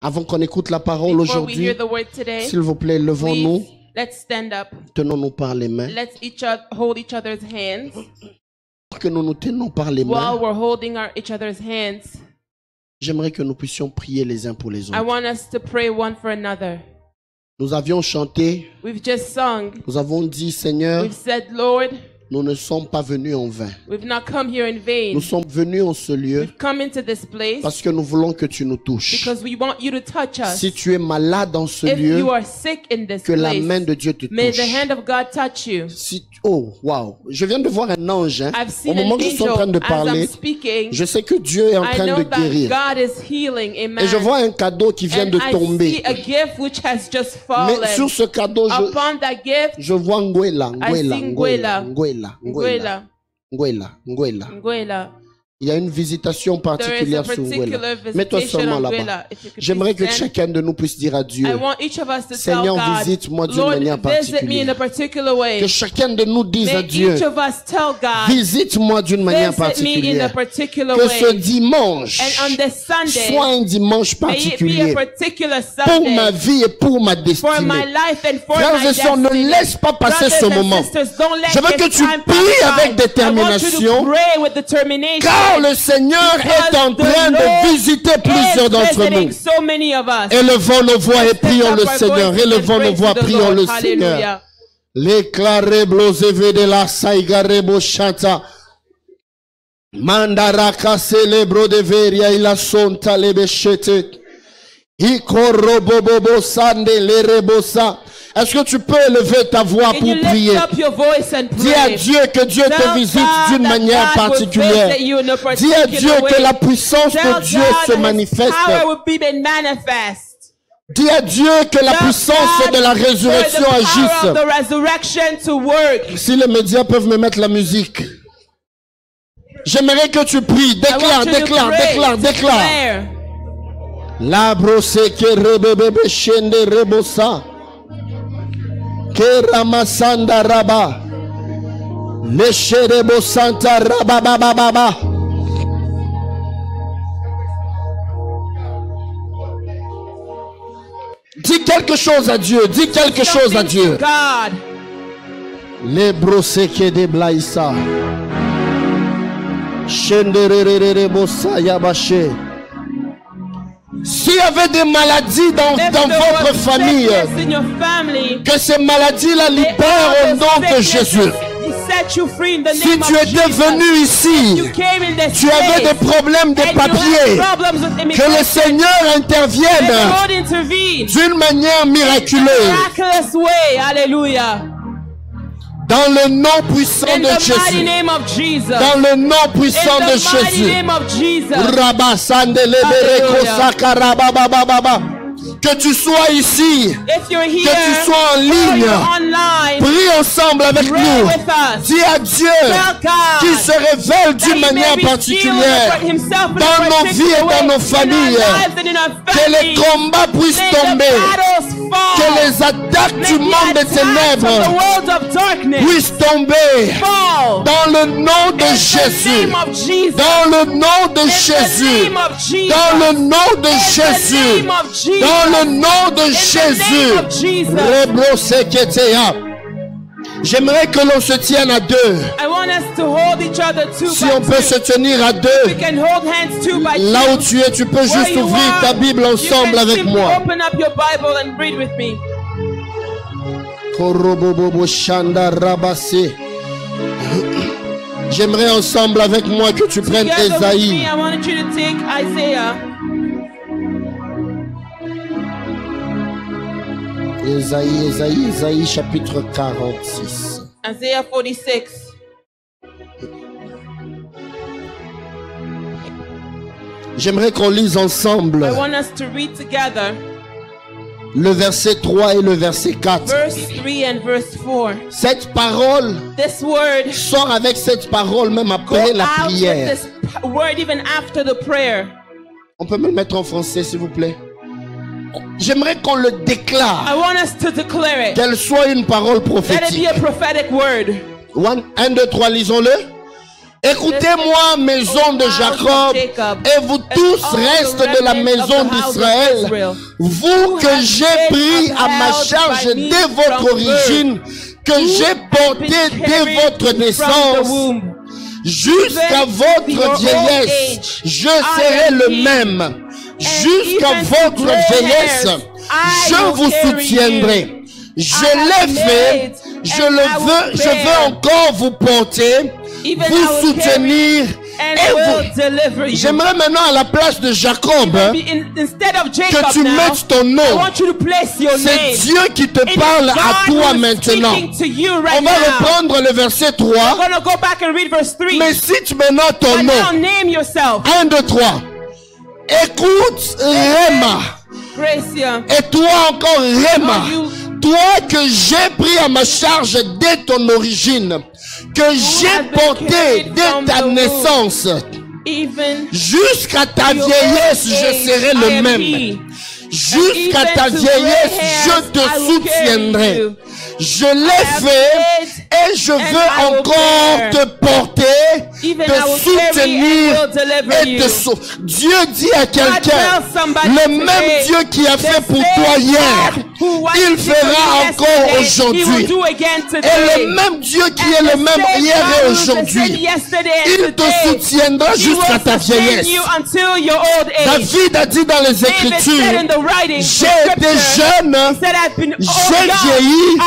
Avant qu'on écoute la parole aujourd'hui, s'il vous plaît, levons-nous. Let's stand up. Tenons-nous par les mains. Let's hold each other's hands. Que nous nous tenons par les mains. While we're holding each other's hands, j'aimerais que nous puissions prier les uns pour les autres. I want us to pray one for another. Nous avions chanté. We've just sung. Nous avons dit, Seigneur, we've said, Lord, nous ne sommes pas venus en vain. We've not come here in vain. Nous sommes venus en ce lieu we've come into this place parce que nous voulons que tu nous touches. Because we want you to touch us. Si tu es malade dans ce If lieu, you are sick in this que place, la main de Dieu te touche. May the hand of God touch you. Oh, wow. Je viens de voir un ange. Hein. Au moment où je suis en train de parler, speaking, je sais que Dieu est en train de guérir. God is healing, amen. Et je vois un cadeau qui vient de tomber. I see a gift which has just fallen. Mais sur ce cadeau, upon that gift, je vois Nguela. Il y a une visitation particulière sur Nguela. Mets-toi seulement là-bas. J'aimerais que chacun de nous puisse dire à Dieu, Seigneur, visite-moi d'une manière particulière. Que chacun de nous dise à Dieu, visite-moi d'une manière particulière. Que ce dimanche soit un dimanche particulier pour ma vie et pour ma destinée. Frères et sœurs, ne laisse pas passer ce moment. Je veux que tu pries avec détermination. Car le Seigneur est en train de visiter plusieurs d'entre nous. Élevons nos voix et prions le Seigneur. Élevons nos voix, prions le Seigneur. L'éclairé blosé de la saigarebo chanta. Mandaraka célébro de veria il a son talebechete. Ikorobobobo sande lerebosa. Est-ce que tu peux élever ta voix pour prier? Dis à Dieu que Dieu te visite d'une manière particulière. Dis à Dieu que la puissance de Dieu se manifeste. Dis à Dieu que la puissance de la résurrection agisse. Si les médias peuvent me mettre la musique. J'aimerais que tu pries. Déclare. La brosse que rebebe chende rebosa. Keramasanda raba. Lesherebo santa raba baba baba. Dis quelque chose à Dieu. Dis quelque chose à Dieu. Les brosse que de blaïsa. Shenderererebo sayabache. S'il y avait des maladies dans votre famille, que ces maladies-là libèrent au nom de Jésus. Si tu étais venu ici, tu avais des problèmes de papier, que le Seigneur intervienne d'une manière miraculeuse. Dans le nom puissant de Jésus. Dans le nom puissant de Jésus. Que tu sois ici, que tu sois en ligne, prie ensemble avec nous. Dis à Dieu qu'il se révèle d'une manière particulière dans nos vies et dans nos familles. Que les combats puissent tomber, que les attaques du monde des ténèbres puissent tomber dans le nom de Jésus. Dans le nom de Jésus. Dans le nom de Jésus. Dans le nom de Jésus. J'aimerais que l'on se tienne à deux. Si on peut se tenir à deux, là où tu es, tu peux juste ouvrir ta Bible ensemble avec moi. J'aimerais ensemble avec moi que tu prennes Ésaïe. Ésaïe chapitre 46. Isaiah 46. J'aimerais qu'on lise ensemble. I want us to read together. Le verset 3 et le verset 4. Verse 3 and verse 4. Cette parole, this word, sort avec cette parole même après la prière. This word even after the prayer. On peut me le mettre en français s'il vous plaît. J'aimerais qu'on le déclare. I want us to declare it. Qu'elle soit une parole prophétique. Let it be a prophetic word. 1, 2, 3, lisons-le. Écoutez-moi, maison de Jacob, et vous tous, restes de la maison d'Israël, vous que j'ai pris à ma charge dès votre origine, que j'ai porté dès votre naissance, jusqu'à votre vieillesse, je serai le même. Jusqu'à votre vieillesse, je vous soutiendrai. Je l'ai fait, je veux encore vous porter, vous soutenir et vous. J'aimerais maintenant à la place de Jacob que tu mettes ton nom. C'est Dieu qui te parle à toi maintenant. On va reprendre le verset 3. Mais cite maintenant ton nom. 1, 2, 3. Écoute Réma. Et toi encore Réma. Toi que j'ai pris à ma charge dès ton origine, que j'ai porté dès ta naissance, jusqu'à ta vieillesse, je serai le même. Jusqu'à ta vieillesse, je te soutiendrai. Je l'ai fait et je veux encore te porter, te soutenir et te sauver. Dieu dit à quelqu'un, le même Dieu qui a fait pour toi hier, il fera encore aujourd'hui. Et le même Dieu qui est le même hier et aujourd'hui, il te soutiendra jusqu'à ta vieillesse. David a dit dans les Écritures, j'ai été jeune, j'ai vieilli,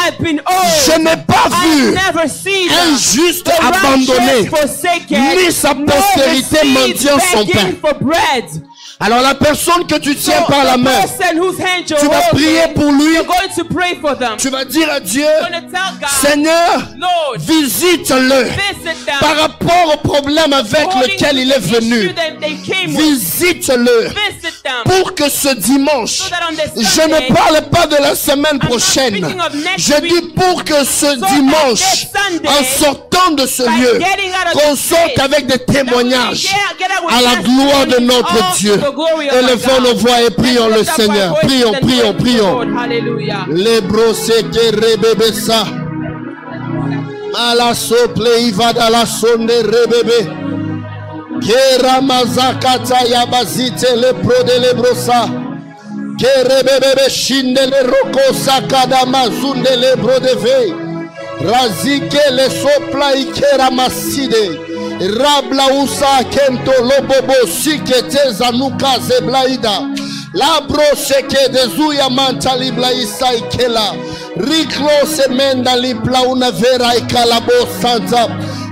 je n'ai pas vu un juste abandonné, ni sa postérité mendiant son pain. Alors la personne que tu tiens par la main, tu vas prier pour lui. Tu vas dire à Dieu, Seigneur, visite-le par rapport au problème avec lequel il est venu. Visite-le pour que ce dimanche, je ne parle pas de la semaine prochaine. Je dis pour que ce dimanche, en sortant de ce lieu, qu'on sorte avec des témoignages à la gloire de notre Dieu. Élevons nos voix et prions le Seigneur. Prions, prions, prions. Les brossés qui rebébessa. Malaso pleivada la sonde rebébé. Kera mazakata yabazite le pro de le brossa. Kerebébé shinde le roko sakada mazunde le bro de vey. Razike le sopla ikera maside. Rabla usa kento lobobo sikete zanuka zeblaida. Labro seke de zuya manta libla isa ikela. Riklo semenda libla una vera ikalabo santa.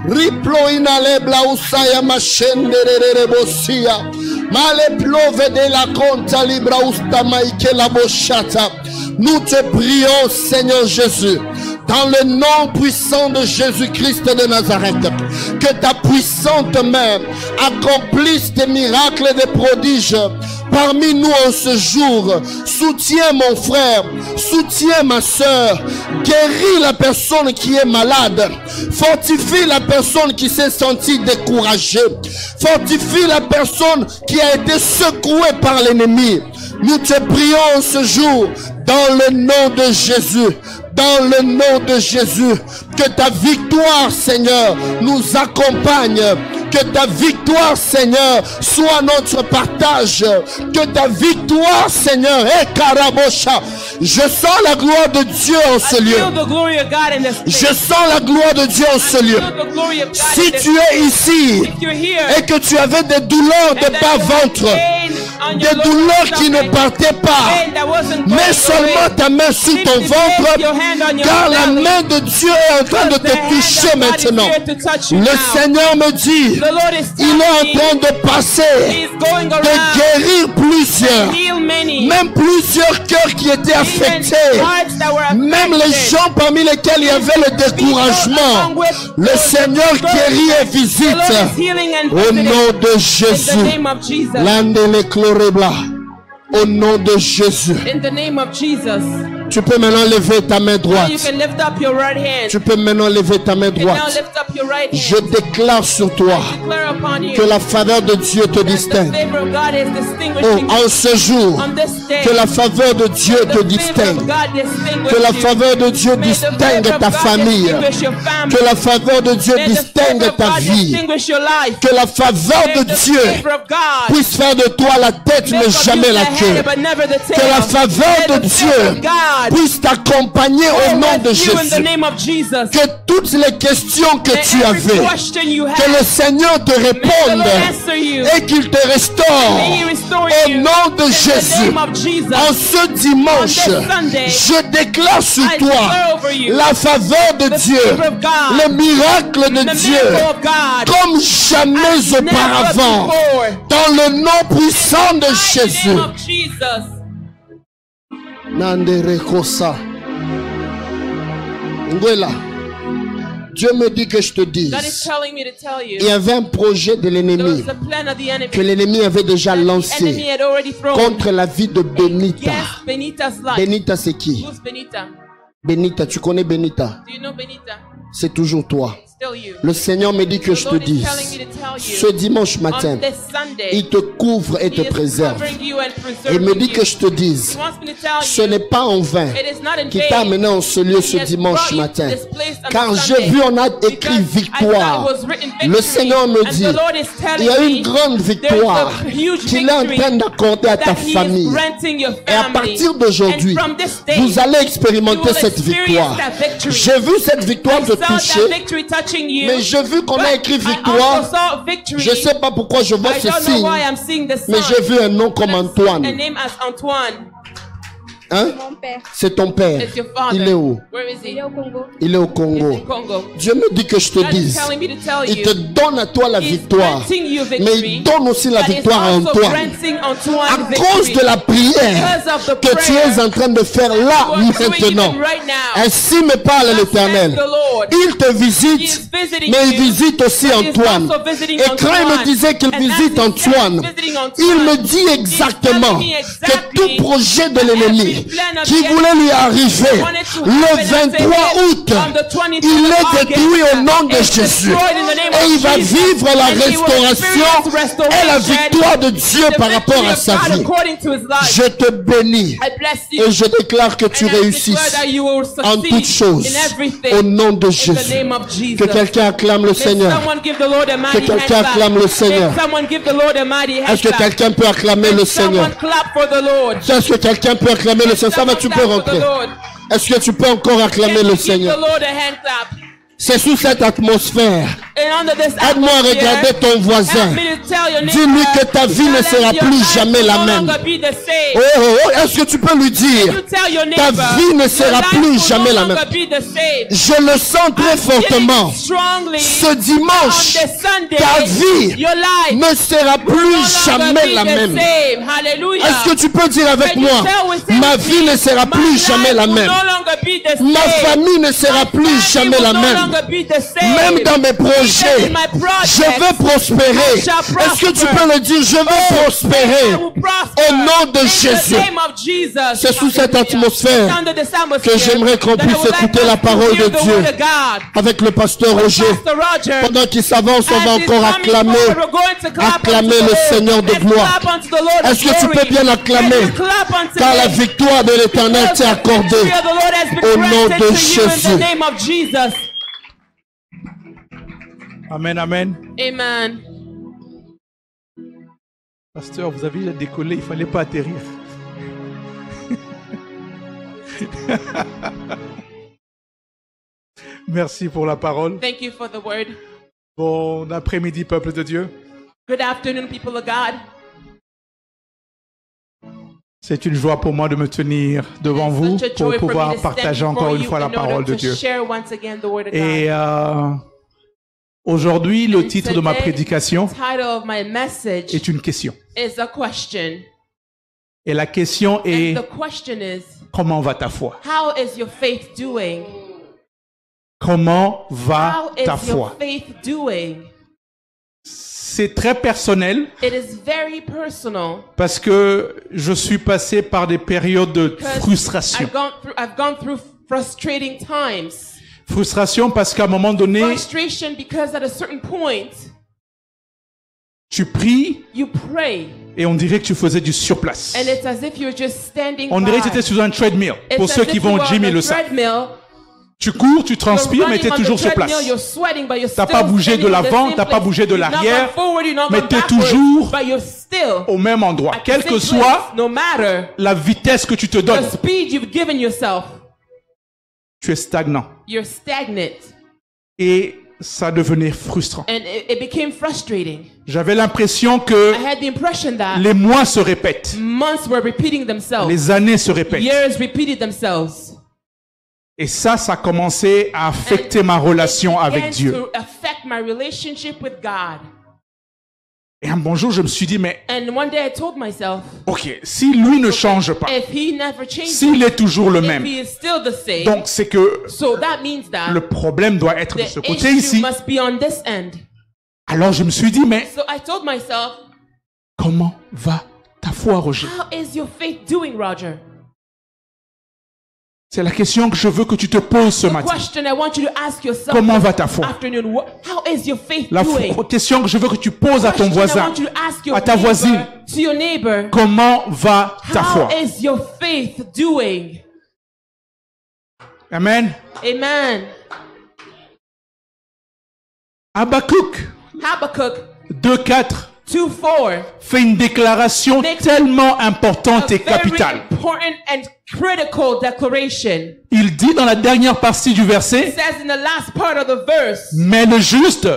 Riplo ina lebla usaya mashendere bosia. Male plove de la conta libra usta maikela boshata. Nous te prions, Seigneur Jésus, dans le nom puissant de Jésus-Christ de Nazareth, que ta puissante main accomplisse des miracles et des prodiges parmi nous en ce jour. Soutiens mon frère, soutiens ma soeur, guéris la personne qui est malade, fortifie la personne qui s'est sentie découragée, fortifie la personne qui a été secouée par l'ennemi. Nous te prions ce jour dans le nom de Jésus. Dans le nom de Jésus, que ta victoire, Seigneur, nous accompagne. Que ta victoire, Seigneur, soit notre partage. Que ta victoire, Seigneur, est Karabosha. Je sens la gloire de Dieu en ce lieu. Je sens la gloire de Dieu en ce lieu. Si tu es ici et que tu avais des douleurs de bas-ventre, des douleurs qui ne partaient pas, mets seulement ta main sur ton ventre, car la main de Dieu est en train de te toucher maintenant. Le Seigneur me dit, il est en train de passer, de guérir plusieurs, même plusieurs cœurs qui étaient affectés, même les gens parmi lesquels il y avait le découragement. Le Seigneur guérit et visite au nom de Jésus. Au nom de Jésus. In the name of Jesus. Tu peux maintenant lever ta main droite. You can lift up your right hand. Tu peux maintenant lever ta main You can droite. now lift up your right hand. Je déclare sur toi I declare upon you que la faveur de Dieu te that the distingue. favor of God is distinguishing Oh, en ce jour, on this day. que la faveur de Dieu The te favor distingue. of God distinguish Que la you. faveur de Dieu May the favor distingue of ta God famille. distinguish your family. Que la faveur de Dieu May the distingue favor of ta God vie. distinguish your life. Que la faveur May de the Dieu favor of God puisse faire de toi la tête make mais of jamais you la the queue. head, but never the tail. Que la faveur May de the Dieu favor of God puisse t'accompagner au go nom de with you in the Jésus. name of Jesus. Que toutes les questions que May tu every avais, question you que have, le Seigneur te may the réponde Lord answer you. et qu'il te restaure May He restore au you nom de in the Jésus. name of Jesus. En ce dimanche, On this Sunday, je déclare sur I toi declare over you la faveur de the Dieu, favor of God, le miracle de the Dieu, miracle of God, comme jamais as never auparavant, before. dans le nom puissant de In the Jésus. name of Jesus. Nandere kosa. Ngwela. Dieu me dit que je te dise, God is telling me to tell you il y avait un projet de there l'ennemi was a plan of the enemy que l'ennemi avait déjà that the enemy lancé had already thrown contre la vie de Benita. against Benita's life. Benita, c'est qui? Who's Benita? Benita, tu connais Benita? Do you know Benita? C'est toujours toi. Still you. Le Seigneur me dit que The je te Lord is dise, telling me to tell you ce dimanche matin, on this Sunday, il te couvre et te He is préserve. covering you and Et il me dit preserving que you. je te dise, He wants me to tell ce you n'est pas en vain it is not in qui t'a vain amené en ce lieu ce He has dimanche brought you to matin. this place on Car j'ai Sunday. vu, on a écrit Because I victoire. thought it was written victory. Le Seigneur me And dit, the Lord is telling il y a une me grande victoire there's a huge qu'il est en victory train d'accorder à ta that He famille. is granting your Et à family. partir d'aujourd'hui, And from this day, vous allez you expérimenter will cette experience victoire. that victory. J'ai vu cette victoire I te saw toucher, that victory touching you, mais j'ai vu qu'on a but écrit I victoire. also saw victory. Je ne sais pas pourquoi je vois I ce don't know signe, why I'm seeing this mais sign. j'ai vu un nom comme A Antoine. name as Antoine. Hein? Mon père, C'est ton père. It's your father. Il est où? Where is il he? est au Congo. Il est au He's Congo. in Congo. Dieu me dit que je te God is dise, telling me to tell il te you. donne à toi la He's victoire, granting you mais victory. il donne aussi la But he's victoire à also Antoine. granting Antoine À cause victory. de la prière Because of the que tu prayer es en train de faire là you are doing maintenant. even right now. Ainsi me parle Thus l'Éternel. says the Lord. Il te He visite, is visiting mais il you, visite aussi but he is Antoine. also visiting Et quand il me Antoine. disait qu'il And as visite he said Antoine, visiting Antoine, il me dit he's exactement telling me que exactly tout projet de that l'ennemi every plan of qui the voulait lui arriver wanted to le happen and 23 say, août, on the 23rd il of est August, détruit au nom de it's Jésus. destroyed in the name Et of il va Jesus. vivre la And he will restauration experience et la restoration victoire de Dieu the par rapport victory à of sa God vie. according to his life. Je te bénis I bless you. et je déclare que tu And I declare réussisses that you will en succeed toutes choses in everything au nom de in the Jésus. name of Jesus. Que quelqu'un acclame le May Seigneur. someone give the Lord a mighty Que quelqu'un hand clap. acclame le Seigneur. May someone give the Lord a mighty hand Est-ce que clap. quelqu'un peut acclamer le Seigneur? Someone clap for the Lord. Est-ce que quelqu'un peut acclamer le Seigneur? Ça va, tu peux Someone clap for the rentrer. Lord. Est-ce que tu peux encore acclamer Can le you give the Seigneur? Lord a hand clap? C'est sous cette atmosphère. And under this Aide-moi à atmosphere, regarder ton voisin. help me to tell your Dis-lui neighbor que ta vie ne that sera your plus life jamais will la no même. longer be the same. Oh, oh, oh, est-ce que tu peux lui dire? You tell your Ta neighbor, vie ne your sera life plus will jamais no la longer même. be the same. Je le sens très fortement. Strongly, Ce on dimanche, this Sunday, ta vie your life ne sera will plus no jamais longer la be the même. same. Hallelujah. Est-ce que tu peux dire avec Can you moi? say Ma with vie me, ne sera my plus life jamais la will même. no longer be the Ma same. famille ne sera plus Family jamais will la no même. longer be the same. Même dans mes projets, In my projects, je vais prospérer. I shall Est-ce que tu prosper. peux le dire? Je vais prospérer. I will prosper. Au nom de In Jésus. the name of Jesus. C'est sous cette Hallelujah. atmosphère It's under this atmosphere que j'aimerais qu'on that I puisse would like écouter us la to parole hear de the Dieu word of God. avec le pasteur Roger. Pastor Roger, Pendant qu'il s'avance, on va as he's encore coming acclamer. forward, we're going to clap acclamer unto the le Lord. Seigneur de Let's gloire. clap unto the Lord of Est-ce que tu glory. peux bien acclamer? Can you clap unto Car la him? victoire de l'Éternel Because t'est the accordée. victory of the Lord has been Au nom granted de to you in Jésus. the name of Jesus. Amen, amen. Amen. Pasteur, vous avez déjà décollé, il ne fallait pas atterrir. Merci pour la parole. Thank you for the word. Bon après-midi, peuple de Dieu. Good afternoon, people of God. C'est une joie pour moi de me tenir devant vous Such a pour joy for me pouvoir to stand partager before encore une you fois la in order parole de to Dieu. share once again the word of Et God. aujourd'hui, le titre de ma Today, prédication the title of my message est une question. is a question. Et la question est, And the question is, comment va ta foi? how is your faith doing? Comment va How ta is your foi? faith doing? C'est très personnel. It is very personal. Parce que je suis passé par des périodes de frustration. I've gone through frustrating times. Frustration parce qu'à un moment donné, frustration because at a certain point, tu pries, you pray, et on dirait que tu faisais du surplace. and it's as if you're just standing On dirait que by. tu étais sur un treadmill. Pour It's ceux as qui if vont you au are gym, on ils the le savent. treadmill. Tu cours, tu transpires, mais tu es toujours sur place. T'as pas bougé de l'avant, t'as pas bougé de l'arrière, mais tu es toujours au même endroit. Quelle que soit la vitesse que tu te donnes, tu es stagnant. You're stagnant. Et ça devenait frustrant. And it became frustrating. J'avais l'impression que I had the impression that les mois se répètent, months were repeating themselves. les années se répètent. Years repeated themselves. Et ça a commencé à affecter ma relation avec Dieu. To affect my relationship with God. Et un bon jour, je me suis dit, mais And one day I told myself, ok, si lui ne change pas, if he never changes, s'il est toujours le if même, he is still the same, donc c'est que so that means that le problème doit être de the ce côté issue ici. must be on this end. Alors je me suis dit, mais So I told myself, comment va ta foi, Roger? how is your faith doing, Roger? C'est la question que je veux que tu te poses ce The matin. question I want you to ask yourself Comment va ta foi? afternoon, how is your faith La doing? question que je veux que tu poses à ton Question I voisin, want you to ask your à ta neighbor, voisine. to your neighbor, comment va ta foi? how is your faith doing? Amen. Amen. Habakkuk Habakkuk 2:4 2:4 fait une déclaration tellement importante a et very capitale. important and critical declaration. Il dit dans la dernière partie du It verset, says in the last part of the verse, mais le juste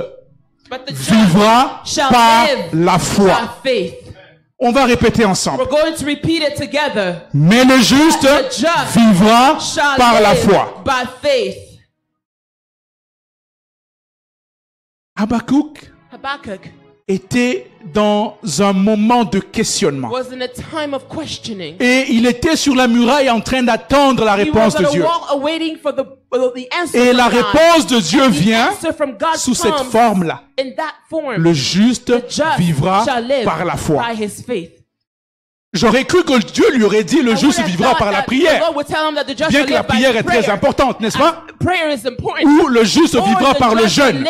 but the just vivra shall par live la foi. by faith. On va répéter ensemble. We're going to repeat it together. Mais le juste The just vivra shall par la live foi. by faith. Habakkuk Habakkuk était dans un moment de questionnement. was in a time of questioning. Et il était sur la muraille en train d'attendre la He réponse was on de a Dieu. wall awaiting for the answer Et from la God. réponse de Dieu The vient answer from God sous cette comes forme-là. in that form. Le juste The just vivra shall live par la foi. by his faith. J'aurais cru que Dieu lui aurait dit le juste vivra par la prière. Bien que la prière est très importante, n'est-ce pas? Ou le juste vivra par le jeûne.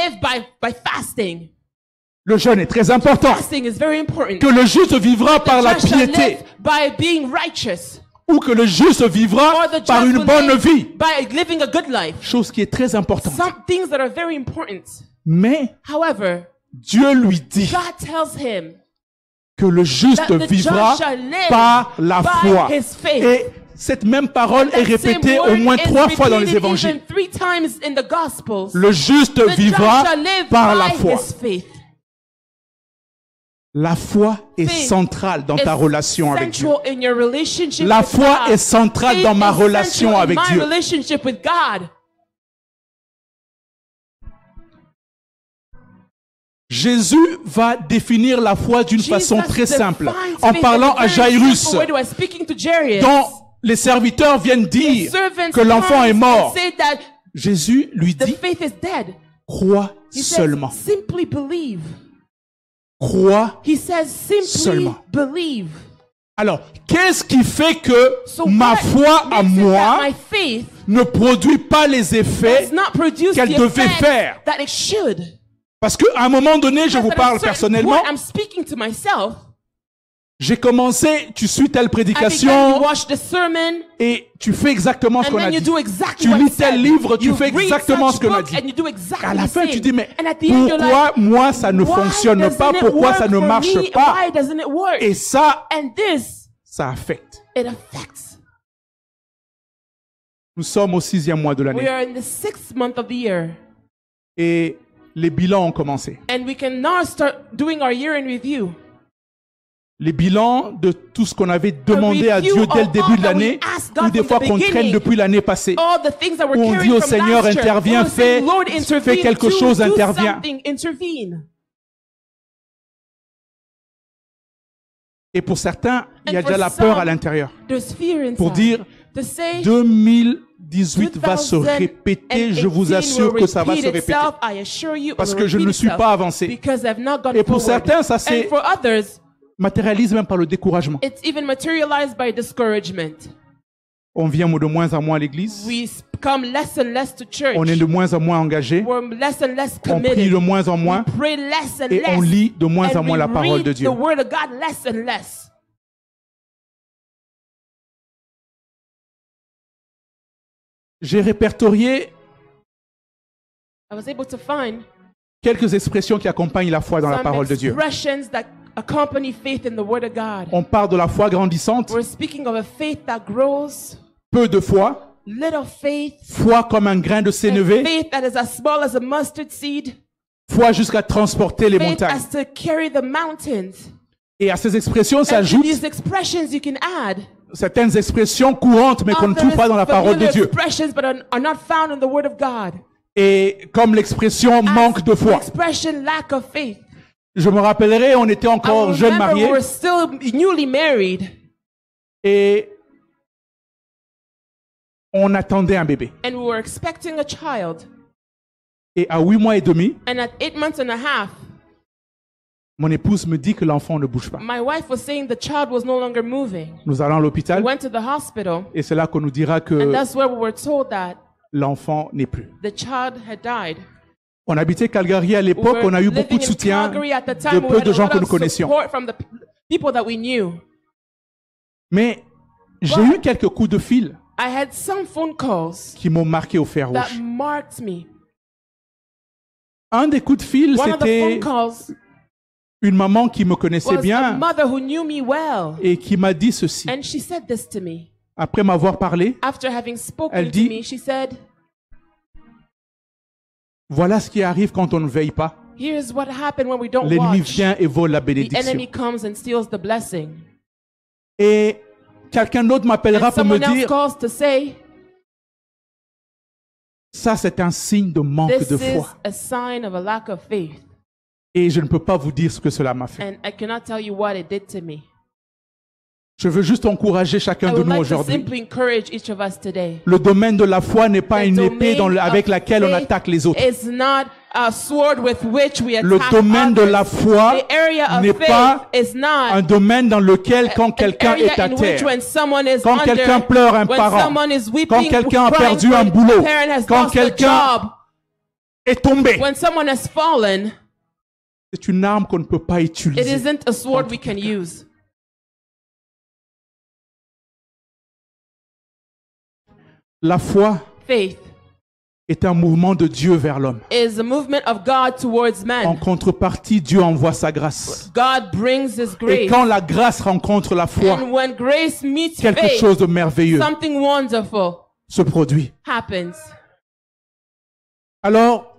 Le jeûne est très important. Que le juste vivra par la piété. Ou que le juste vivra par une bonne vie. Chose qui est très importante. Mais Dieu lui dit que le juste vivra par la foi. Et cette même parole est répétée au moins 3 fois dans les évangiles. Le juste vivra par la foi. La foi est centrale dans ta relation avec Dieu. La foi est centrale dans ma relation avec Dieu. Jésus va définir la foi d'une façon très simple, en parlant à Jairus, dont les serviteurs viennent dire que l'enfant est mort. Jésus lui dit, crois seulement. Crois seulement. Alors, qu'est-ce qui fait que ma foi à moi ne produit pas les effets qu'elle devait faire? Parce qu'à un moment donné, je vous parle personnellement, j'ai commencé, tu suis telle prédication et tu fais exactement ce qu'on a dit. Tu lis tel livre, tu fais exactement ce qu'on a dit. À la fin, tu dis, mais pourquoi moi ça ne fonctionne pas? Pourquoi ça ne marche pas? Et ça affecte. Nous sommes au 6e mois de l'année. Et les bilans ont commencé. Les bilans de tout ce qu'on avait demandé à Dieu dès le début de l'année, ou des fois qu'on traîne depuis l'année passée. Où on dit au Seigneur, interviens, fais quelque chose, interviens. Et pour certains, il y a déjà la peur à l'intérieur. Pour dire, 2018 va se répéter, je vous assure que ça va se répéter. Parce que je ne suis pas avancé. Et pour certains, ça se matérialise même par le découragement. On vient de moins en moins à l'église. On est de moins en moins engagé. On prie de moins en moins. Et on lit de moins en moins la parole de Dieu. J'ai répertorié quelques expressions qui accompagnent la foi dans la parole de Dieu. On parle de la foi grandissante. Peu de foi. Foi comme un grain de sénévé. Foi jusqu'à transporter les montagnes. Et à ces expressions s'ajoutent certaines expressions courantes mais qu'on ne trouve pas dans la parole de Dieu. Et comme l'expression manque de foi. Je me rappellerai, on était encore jeunes mariés. Et on attendait un bébé. Et à 8 mois et demi, mon épouse me dit que l'enfant ne bouge pas. Nous allons à l'hôpital. Et c'est là qu'on nous dira que l'enfant n'est plus. On habitait Calgary à l'époque, on a eu beaucoup de soutien de peu de gens que nous connaissions. Mais j'ai eu quelques coups de fil qui m'ont marqué au fer rouge. Un des coups de fil, c'était une maman qui me connaissait bien et qui m'a dit ceci. Après m'avoir parlé, elle dit, voilà ce qui arrive quand on ne veille pas. L'ennemi vient et vole la bénédiction. Et quelqu'un d'autre m'appellera pour me dire, ça c'est un signe de manque de foi. Et je ne peux pas vous dire ce que cela m'a fait. Je veux juste encourager chacun de nous aujourd'hui. Le domaine de la foi n'est pas une épée avec laquelle on attaque les autres. Le domaine de la foi n'est pas un domaine dans lequel quand quelqu'un est à terre, quand quelqu'un pleure un parent, quand quelqu'un a perdu un boulot, quand quelqu'un est tombé, c'est une arme qu'on ne peut pas utiliser. La foi est un mouvement de Dieu vers l'homme. En contrepartie, Dieu envoie sa grâce. Et quand la grâce rencontre la foi, quelque chose de merveilleux se produit. Alors,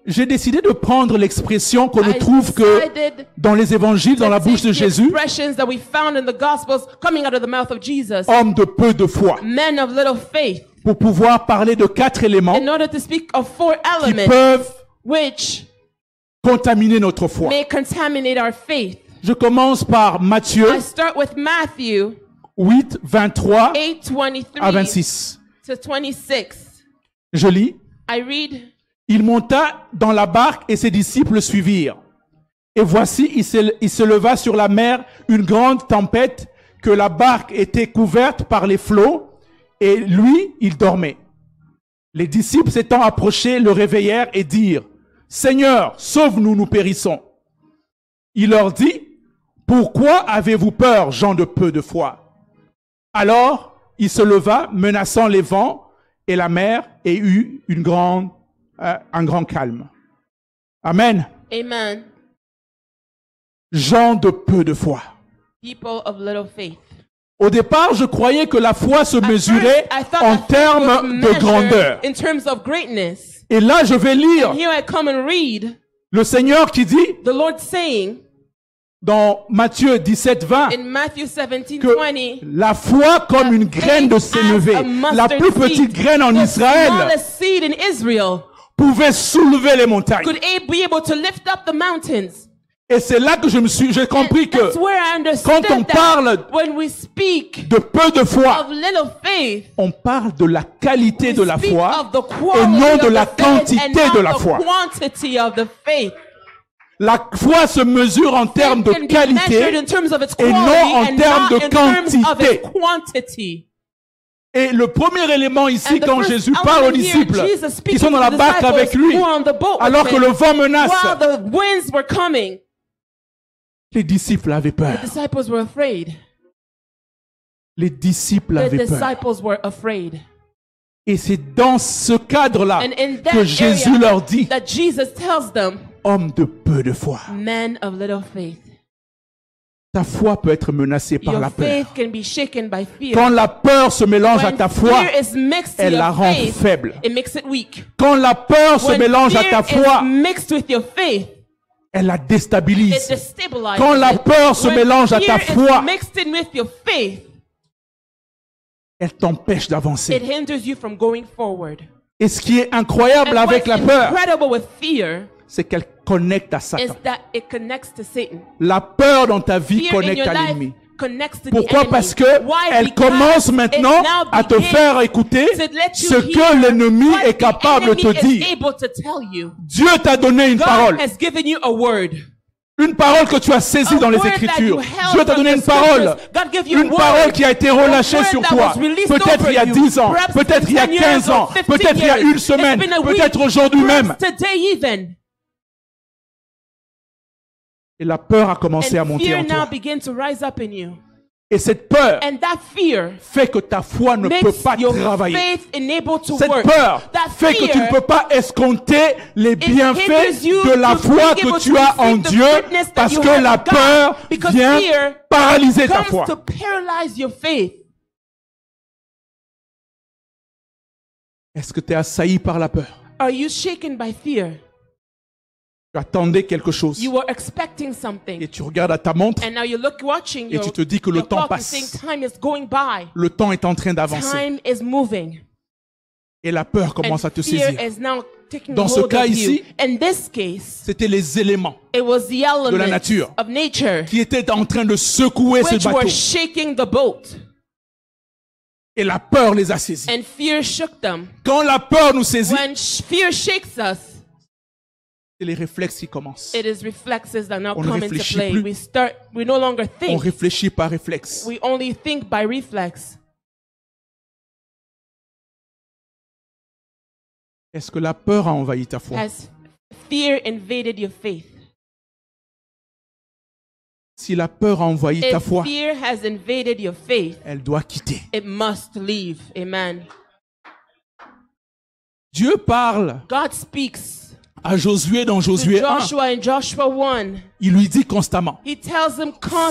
j'ai décidé de prendre l'expression qu'on ne trouve que dans les évangiles, dans la bouche de Jésus. Homme de peu de foi. Pour pouvoir parler de 4 éléments qui peuvent contaminer notre foi. Je commence par Matthieu 8, 23 à 26. Je lis. Il monta dans la barque et ses disciples le suivirent. Et voici, il se leva sur la mer une grande tempête, que la barque était couverte par les flots, et lui, il dormait. Les disciples s'étant approchés, le réveillèrent et dirent, « Seigneur, sauve-nous, nous périssons. » Il leur dit, « Pourquoi avez-vous peur, gens de peu de foi ?» Alors, il se leva, menaçant les vents et la mer, et eut un grand calme. Amen. Amen. Gens de peu de foi. People of little faith. Au départ, je croyais que la foi se mesurait en termes de grandeur. Et là, je vais lire le Seigneur qui dit dans Matthieu 17, 20 que la foi comme une graine de sénévé, la plus petite graine en Israël, pouvait soulever les montagnes. Et c'est là que j'ai compris que quand on parle de peu de foi, on parle de la qualité de la foi et non de la quantité de la foi. La foi se mesure en termes de qualité et non en termes de quantité. Et le premier élément ici, quand Jésus parle aux disciples qui sont dans la barque avec lui, alors que le vent menace, les disciples avaient peur. Les disciples avaient peur. Et c'est dans ce cadre-là que Jésus leur dit, hommes de peu de foi. Ta foi peut être menacée par la peur. Quand la peur se mélange à ta foi, elle la rend faible. Quand la peur se mélange à ta foi, elle la déstabilise. Quand la peur se mélange à ta foi, elle t'empêche d'avancer. Et ce qui est incroyable avec la peur, c'est qu'elle connecte à Satan. La peur dans ta vie connecte à l'ennemi. Pourquoi? Parce que elle commence maintenant à te faire écouter ce que l'ennemi est capable de te dire. Dieu t'a donné une parole. Une parole que tu as saisie dans les Écritures. Dieu t'a donné une parole qui a été relâchée sur toi. Peut-être il y a 10 ans, peut-être il y a 15 ans, peut-être il y a une semaine, peut-être aujourd'hui même. Et la peur a commencé à monter en toi. Et cette peur fait que ta foi ne peut pas travailler. Cette peur fait que tu ne peux pas escompter les bienfaits de la foi que tu as en Dieu parce que la peur vient paralyser ta foi. Est-ce que tu es assailli par la peur? Tu attendais quelque chose. Et tu regardes à ta montre et tu te dis que le temps passe. Le temps est en train d'avancer. Et la peur commence à te saisir. Dans ce cas ici, c'était les éléments de la nature qui étaient en train de secouer ce bateau. Et la peur les a saisis. Quand la peur nous saisit, c'est les réflexes qui commencent. On ne réfléchit plus. On réfléchit par réflexe. Est-ce que la peur a envahi ta foi? Si la peur a envahi ta foi, elle doit quitter. Dieu parle à Josué dans Josué 1. Il lui dit constamment,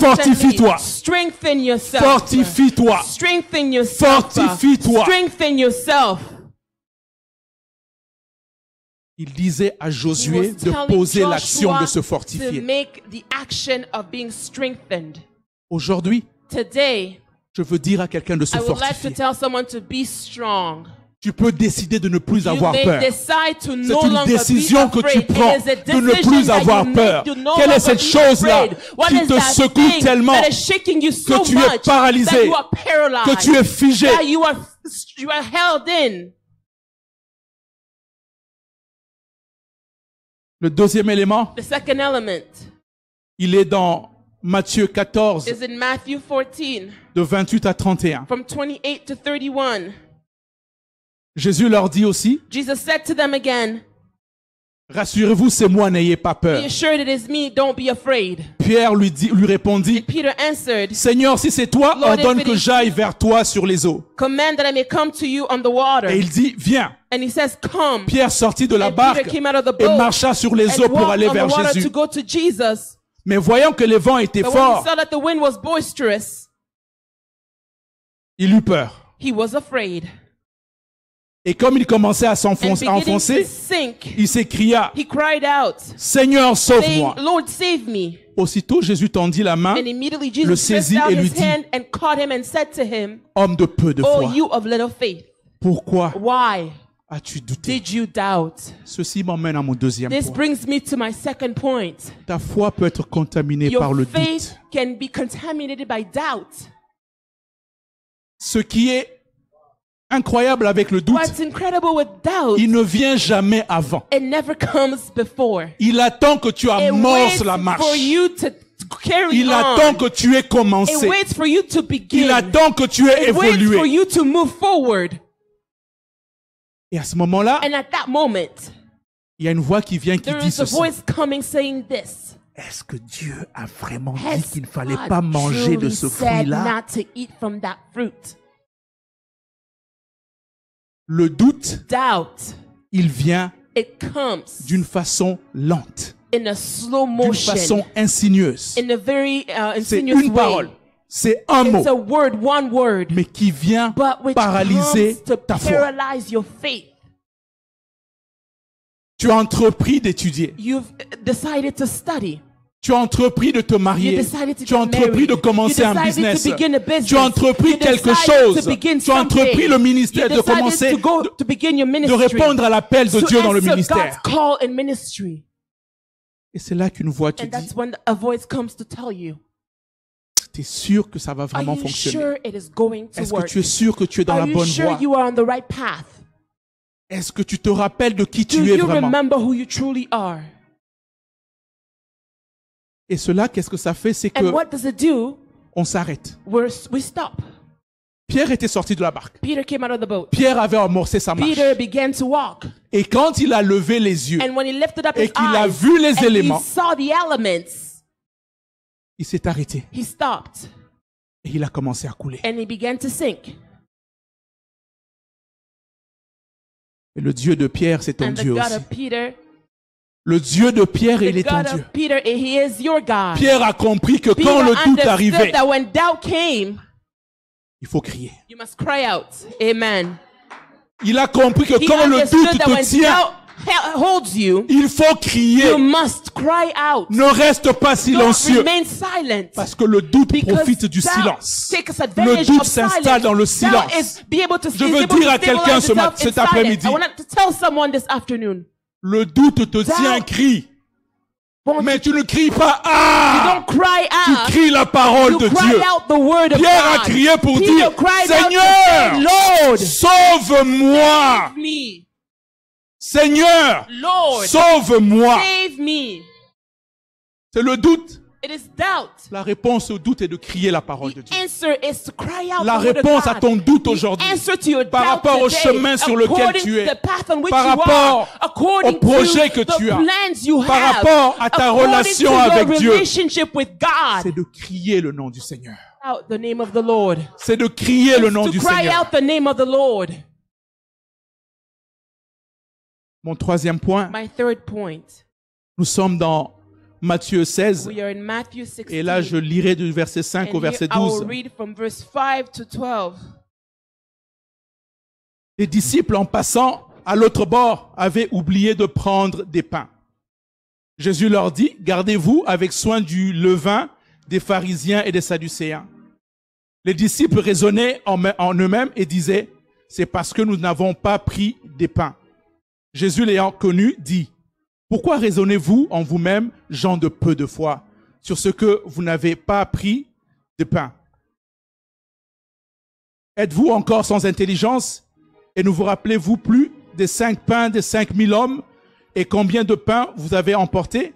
fortifie-toi, fortifie-toi, fortifie-toi. Il disait à Josué de poser l'action de se fortifier. Aujourd'hui, je veux dire à quelqu'un de se fortifier. Tu peux décider de ne plus avoir peur. C'est une décision que tu prends de ne plus avoir peur. Quelle est cette chose-là qui te secoue tellement que tu es paralysé, que tu es figé? Le deuxième élément, il est dans Matthieu 14, de 28 à 31. Jésus leur dit aussi, rassurez-vous, c'est moi, n'ayez pas peur. Pierre lui répondit, Seigneur, si c'est toi, ordonne que j'aille vers toi sur les eaux. Et il dit, viens. Pierre sortit de la barque et marcha sur les eaux pour aller vers Jésus. Mais voyant que les vents étaient forts, il eut peur. Et comme il commençait à enfoncer, il s'écria, Seigneur, sauve-moi. Aussitôt, Jésus tendit la main, le saisit et lui dit, homme de peu de foi, pourquoi As-tu douté? Did you doubt? Ceci m'emmène à mon deuxième This point. brings me to my second point. Ta foi peut être contaminée par le Your faith doute. can be contaminated by doubt. Ce qui est incroyable avec le doute, What's incredible with doubt, il ne vient jamais avant. it never comes before. Il attend que tu It amorces waits la marche. for you to carry Il on. attend que tu aies It commencé. waits for you to begin. Il attend que tu aies It waits for évolué. you to move forward. Et à ce moment-là, And at that moment, il y a une voix qui vient qui there dit is a ceci. voice coming saying this. Est-ce que Dieu a vraiment dit Has qu'il ne fallait God pas manger de truly ce said fruit-là? not to eat from that fruit? Le doute, Doubt, il vient it comes d'une façon lente, in a slow d'une motion, façon insinueuse. in a very C'est insidious une way. parole, c'est un mot, It's a word, one word, mais qui vient but which paralyser comes to ta foi. paralyze your faith. Tu as entrepris d'étudier. You've decided to study. Tu as entrepris de te You marier. decided to Tu as get entrepris married. de commencer You un decided business. to begin a business. Tu as entrepris You quelque decided chose. to begin Tu as entrepris something. le ministère, You de decided commencer, to go to begin your de ministry. répondre à l'appel de To Dieu dans le answer ministère. God's call in ministry. Et c'est là qu'une voix te And dit, that's when a voice comes to tell you, tu es sûr que ça va are vraiment you fonctionner? sure it is going to Est-ce que work? tu es sûr que tu es dans Are la you bonne sure voie? you are on the right path? Est-ce que tu te rappelles de qui Do tu es you vraiment? remember who you truly are? Et cela, qu'est-ce que ça fait? C'est And que what does it do? on s'arrête. We stop. Pierre était sorti de la barque. Peter came out of the boat. Pierre avait amorcé sa marche. Peter began to walk. Et quand il a levé les yeux And when he lifted up et his qu'il a eyes vu les and he éléments, saw the elements, il s'est arrêté he stopped et il a commencé à couler. and he began to sink. Et le Dieu de Pierre, c'est ton And the Dieu God aussi. of Peter, Le Dieu de Pierre, il the est ton God Dieu. of Peter, he is your God. Pierre a compris que Peter quand le doute understood arrivait, that when doubt came, il faut crier. you must cry out. Amen. Il a compris que He quand le understood doute that te when tient, doubt holds you, il faut crier. you must cry out. Ne reste pas Don't silencieux. remain silent. Parce que le doute Because profite du doubt silence. takes Le advantage doute of s'installe silence. dans le Doubt silence. is be able to, Je is veux able dire to à quelqu'un stabilize cet itself in après-midi. silence. I want to tell someone this afternoon. Le doute te tient, crie. Won't Mais you tu ne cries pas don't ah! cry Tu out. cries la parole You de cry Dieu. out the word of Pierre a God. crié pour Peter dire, cried out to Seigneur, say, Lord, sauve-moi. save me. Seigneur, Lord, sauve-moi. save me. C'est le doute. It is doubt. La réponse au doute est de crier la parole de The Dieu. answer is to cry out La the word of réponse à God. ton doute The aujourd'hui, answer to your par doubt rapport au today, chemin sur lequel according tu es, to the path on which par you rapport are, according au projet to que tu the as, plans you par have, rapport à ta according relation to your avec Dieu, relationship with God. c'est de crier le nom du Seigneur. Out the name of the Lord. C'est de crier le nom To du cry Seigneur. out the name of the Lord. Mon troisième point, My third point. nous sommes dans Matthieu 16, We are in Matthew 16. et là je lirai du verset 5 And au here verset I will 12. read from verse 5 to 12. Les disciples, en passant à l'autre bord, avaient oublié de prendre des pains. Jésus leur dit, gardez-vous avec soin du levain des pharisiens et des sadducéens. Les disciples raisonnaient en eux-mêmes et disaient, c'est parce que nous n'avons pas pris des pains. Jésus l'ayant connu, dit, pourquoi raisonnez-vous en vous-même, gens de peu de foi, sur ce que vous n'avez pas pris de pain? Êtes-vous encore sans intelligence? Et ne vous rappelez-vous plus des 5 pains des 5000 hommes et combien de pains vous avez emporté?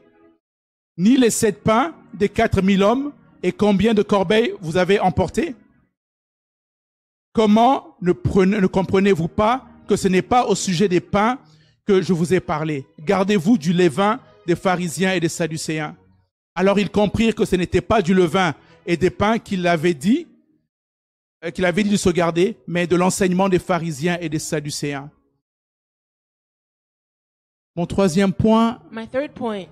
Ni les 7 pains des 4000 hommes et combien de corbeilles vous avez emporté? Comment ne comprenez-vous pas que ce n'est pas au sujet des pains que je vous ai parlé? Gardez-vous du levain des pharisiens et des sadducéens. Alors ils comprirent que ce n'était pas du levain et des pains qu'il avait dit de se garder, mais de l'enseignement des pharisiens et des sadducéens. Mon troisième point My third point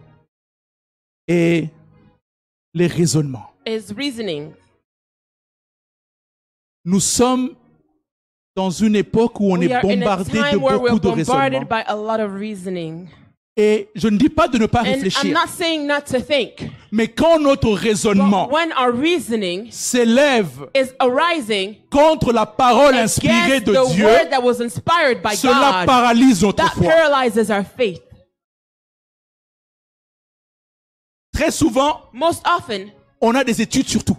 est les raisonnements. is reasoning. Nous sommes dans une époque où on We est are in a bombardé de time where we're beaucoup de bombarded raisonnements. by a lot of reasoning. Et je ne dis pas de ne pas réfléchir. I'm not saying not to think. Mais quand notre raisonnement s'élève contre la parole inspirée de Dieu, cela paralyse notre foi. Très souvent, on a des études sur tout.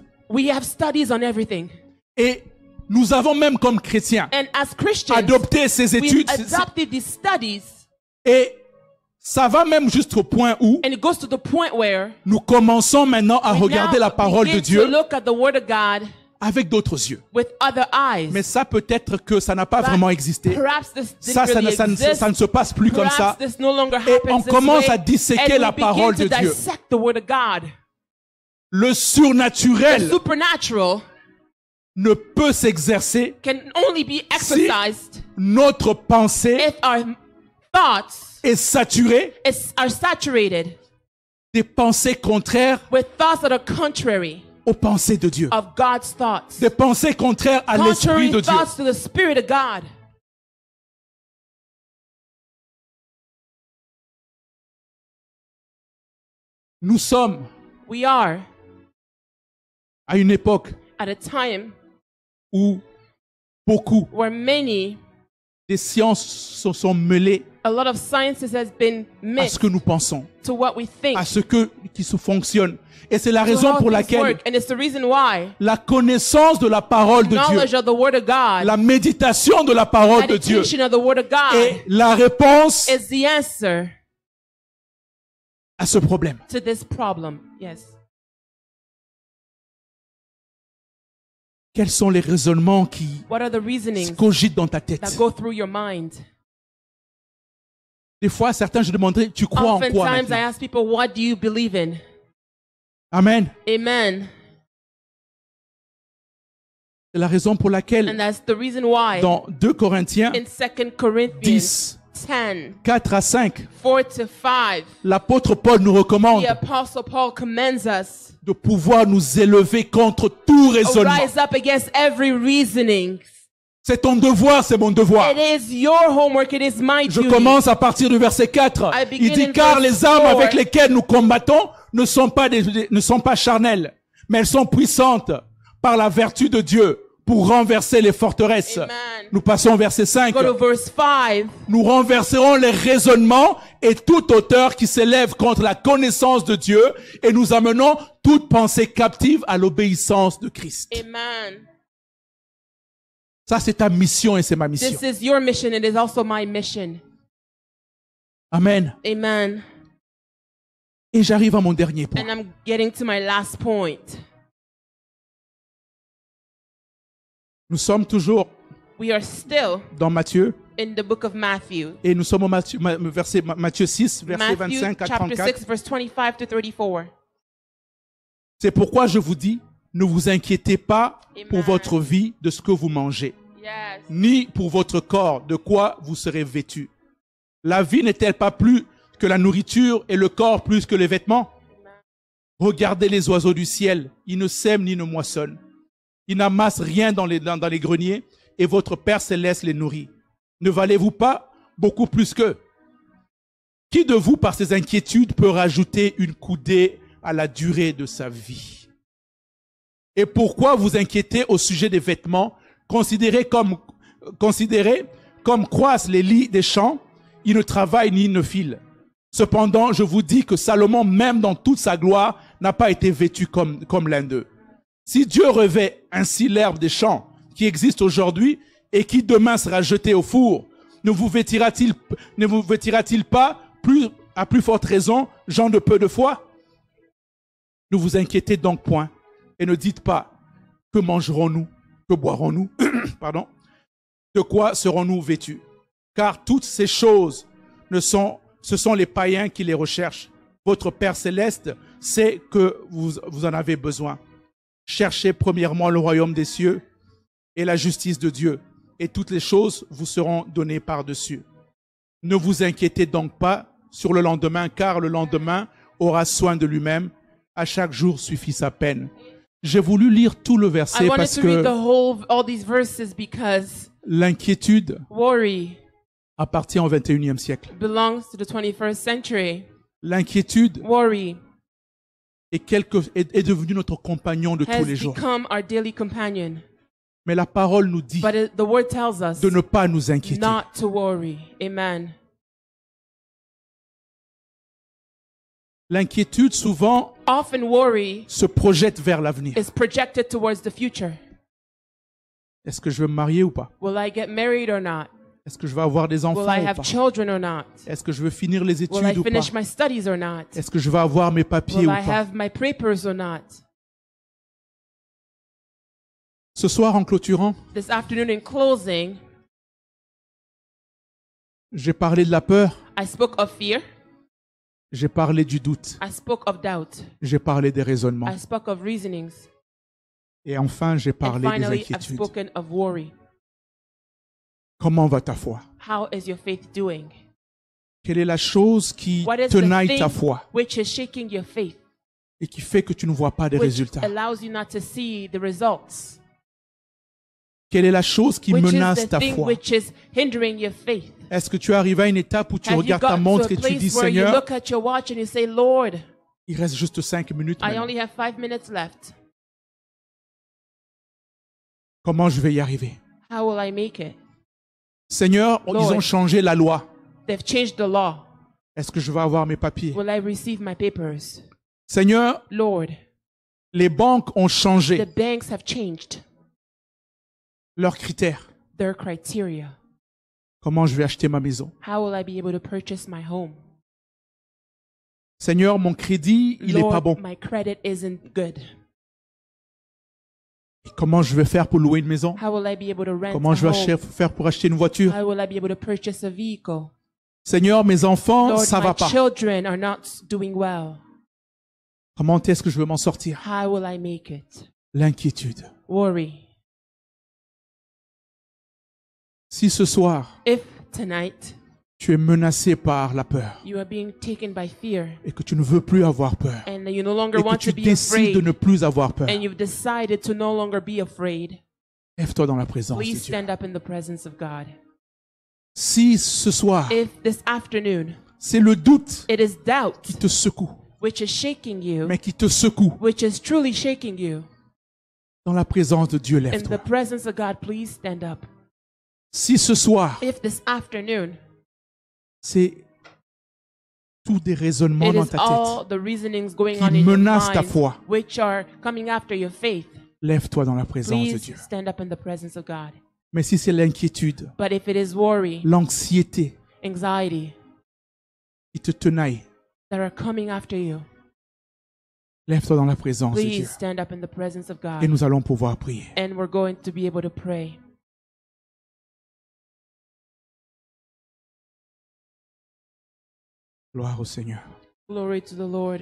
Et nous avons même comme chrétiens adopté ces études. Et ça va même jusqu'au point où nous commençons maintenant à regarder la parole de Dieu avec d'autres yeux. Mais ça peut-être que ça n'a pas vraiment existé. Ça ne se passe plus comme ça. Et on commence à disséquer la parole de Dieu. Le surnaturel ne peut s'exercer si notre pensée est saturée des pensées contraires aux pensées de Dieu. Des pensées contraires à l'Esprit de Dieu. Nous sommes à une époque où beaucoup des sciences se sont mêlées à ce que nous pensons, à ce qui se fonctionne. Et c'est la raison pour laquelle la connaissance de la parole de Dieu, la méditation de la parole de Dieu est la réponse à ce problème. Quels sont les raisonnements qui cogitent dans ta tête? Des fois, certains, je demanderais, tu crois en quoi maintenant? Amen. C'est la raison pour laquelle dans 2 Corinthiens 10, 4 à 5, l'apôtre Paul nous recommande de pouvoir nous élever contre tout raisonnement. C'est ton devoir, c'est mon devoir. Je commence à partir du verset 4. Il dit, car les armes avec lesquelles nous combattons ne sont pas charnelles, mais elles sont puissantes par la vertu de Dieu pour renverser les forteresses. Amen. Nous passons au verset 5. Nous renverserons les raisonnements et toute hauteur qui s'élève contre la connaissance de Dieu et nous amenons toute pensée captive à l'obéissance de Christ. Amen. Ça, c'est ta mission et c'est ma mission. This is your mission, it is also my mission. Amen. Amen. Et j'arrive à mon dernier point. And I'm getting to my last point. Nous sommes toujours We are still dans Matthieu. In the book of Matthew. Et nous sommes au Matthieu 6, verset 25 à 34. Chapter 6, verse 25 to 34. C'est pourquoi je vous dis, ne vous inquiétez pas pour votre vie de ce que vous mangez, ni pour votre corps de quoi vous serez vêtus. La vie n'est-elle pas plus que la nourriture et le corps plus que les vêtements? Regardez les oiseaux du ciel, ils ne sèment ni ne moissonnent. Ils n'amassent rien dans les greniers et votre Père céleste les nourrit. Ne valez-vous pas beaucoup plus qu'eux? Qui de vous, par ses inquiétudes, peut rajouter une coudée à la durée de sa vie? Et pourquoi vous inquiétez au sujet des vêtements? Considérez comme croissent les lys des champs, ils ne travaillent ni ne filent. Cependant, je vous dis que Salomon, même dans toute sa gloire, n'a pas été vêtu comme l'un d'eux. Si Dieu revêt ainsi l'herbe des champs qui existe aujourd'hui et qui demain sera jetée au four, ne vous vêtira-t-il pas à plus forte raison, gens de peu de foi? Ne vous inquiétez donc point et ne dites pas que mangerons-nous, que boirons-nous, pardon, de quoi serons-nous vêtus? Car toutes ces choses ce sont les païens qui les recherchent. Votre Père céleste sait que vous en avez besoin. Cherchez premièrement le royaume des cieux et la justice de Dieu, et toutes les choses vous seront données par-dessus. Ne vous inquiétez donc pas sur le lendemain, car le lendemain aura soin de lui-même. À chaque jour suffit sa peine. J'ai voulu lire tout le verset parce que l'inquiétude appartient au 21e siècle. belongs to the 21st century. L'inquiétude Worry est devenue notre compagnon de tous les has jours. become our daily companion. Mais la parole nous dit But the word tells us de ne pas nous inquiéter. not to worry. Amen. L'inquiétude souvent Often worry se projette vers l'avenir. is projected towards the future. Est-ce que je vais me marier ou pas? Will I get married or not? Est-ce que je vais avoir des enfants Will I ou have pas? children or not? Est-ce que je vais finir les Will I études ou pas? finish my studies or not? Est-ce que je vais avoir mes papiers Will ou I pas? have my papers or not? Ce soir, en clôturant, This afternoon in closing, j'ai parlé de la peur, I spoke of fear. j'ai parlé du doute, I spoke of doubt. j'ai parlé des raisonnements. I spoke of reasonings. Et enfin, j'ai And parlé des finally, I've inquiétudes. spoken of worry. Comment va ta foi? How is your faith doing? Quelle est la chose qui What is the tenaille ta thing foi which is shaking your faith, et qui fait que tu ne vois pas des which résultats? allows you not to see the results? Quelle est la chose qui Which is menace the ta thing foi? which is hindering your faith? Est-ce que tu es arrivé à une étape où tu Have you regardes ta gotten montre to et a tu dis, place where you Seigneur, look at your watch and you say, Lord, il reste juste 5 minutes I maintenant. only have 5 minutes left. Comment je vais y arriver? How will I make it? Seigneur, ils Lord. ont changé la loi. They've changed the law. Est-ce que je vais avoir mes papiers? Will I receive my papers? Seigneur, Lord, les banques ont the changé banks have changed leurs critères. their criteria. Comment je vais acheter ma maison? How will I be able to purchase my home? Seigneur, mon crédit, il n'est pas Lord, bon. my credit isn't good. Comment je vais faire pour louer une maison? How will I be able to rent Comment a je vais home? faire pour acheter une voiture? How will I be able to purchase a vehicle? Seigneur, mes enfants, Lord, ça my va pas. children are not doing well. Comment est-ce que je vais m'en sortir? How will I make it? L'inquiétude. Worry. Si ce soir, If tonight tu es menacé par la peur you are being taken by fear et que tu ne veux plus avoir peur and you no longer et que want tu to be décides de afraid ne plus avoir peur, and you've decided to no longer be afraid, lève-toi dans la présence de please Dieu. stand up in the presence of God. Si ce soir, If this afternoon c'est le doute it is doubt qui te secoue, which is shaking you, mais qui te secoue, which is truly shaking you, dans la présence de Dieu, in the lève-toi. presence of God, please stand up. Si ce soir, If this afternoon c'est tous des raisonnements it dans is ta all tête the reasonings going qui on in your menacent ta mind foi, which are coming after your faith, lève-toi dans la présence de please Dieu. stand up in the presence of God. Mais si c'est l'inquiétude, But if it is worry, l'anxiété anxiety qui te tenaille, that are coming after you, lève-toi dans la présence de Dieu. please stand up in the presence of Et God. nous allons pouvoir prier. And we're going to be able to pray. Gloire au Seigneur. Glory to the Lord.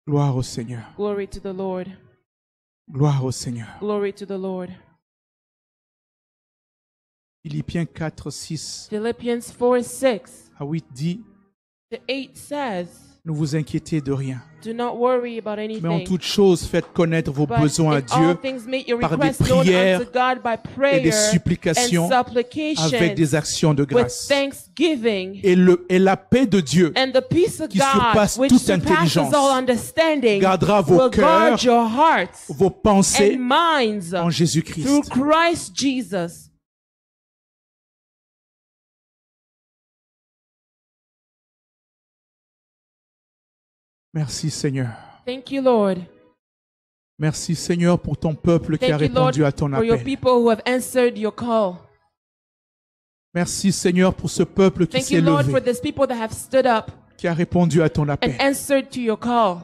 Gloire au Seigneur. Glory to the Lord. Gloire au Seigneur. Glory to the Lord. Philippiens 4, 6 Philippians 4:6 à 8 dit, to 8 says, ne vous inquiétez de rien, do not worry about mais en anything. toute chose, faites connaître vos But besoins à in all Dieu things make your par des requests known prières unto God by et prayer des supplications and supplication avec des actions de with grâce. thanksgiving. Et la paix de Dieu And the peace of qui God, surpasse which toute surpasses intelligence, all understanding, gardera vos will guard cœurs, your hearts vos pensées and minds en through Jésus-Christ. Christ Jesus. Merci Seigneur. Thank you, Lord. Merci Seigneur pour ton peuple qui a Thank you, Lord, répondu à ton for your appel. people who have answered your call. Merci Seigneur pour ce peuple qui Thank s'est you, Lord, for levé, this people that have stood up qui a répondu à ton and appel. answered to your call.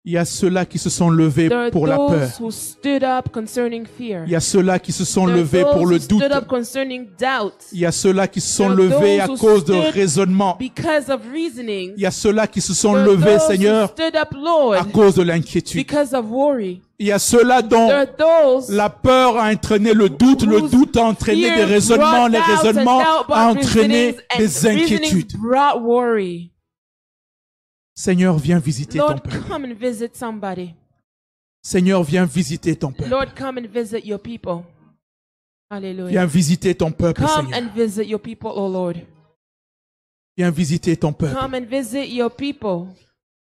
Il y a ceux-là qui se sont levés There are pour la peur. those who stood up concerning fear. Il y a ceux-là qui se sont There are levés those pour who le doute. stood up concerning doubt. Il y a ceux-là qui se sont There are levés à those who cause de stood raisonnements. Because of reasoning. Il y a ceux-là qui se sont There are levés, those who Seigneur, stood up, Lord, à cause de l'inquiétude. because of worry. Il y a ceux-là dont There are those la peur a entraîné le doute a entraîné des fear raisonnements, brought les doubt and raisonnements doubt a brought entraîné reasonings, and des reasonings inquiétudes. brought worry. Seigneur, viens visiter ton Lord, peuple. come and visit somebody. Seigneur, viens visiter ton peuple. Lord, come and visit your people. Hallelujah. Viens visiter ton peuple, Come Seigneur. and visit your people, oh Lord. Viens visiter ton peuple. Come and visit your people.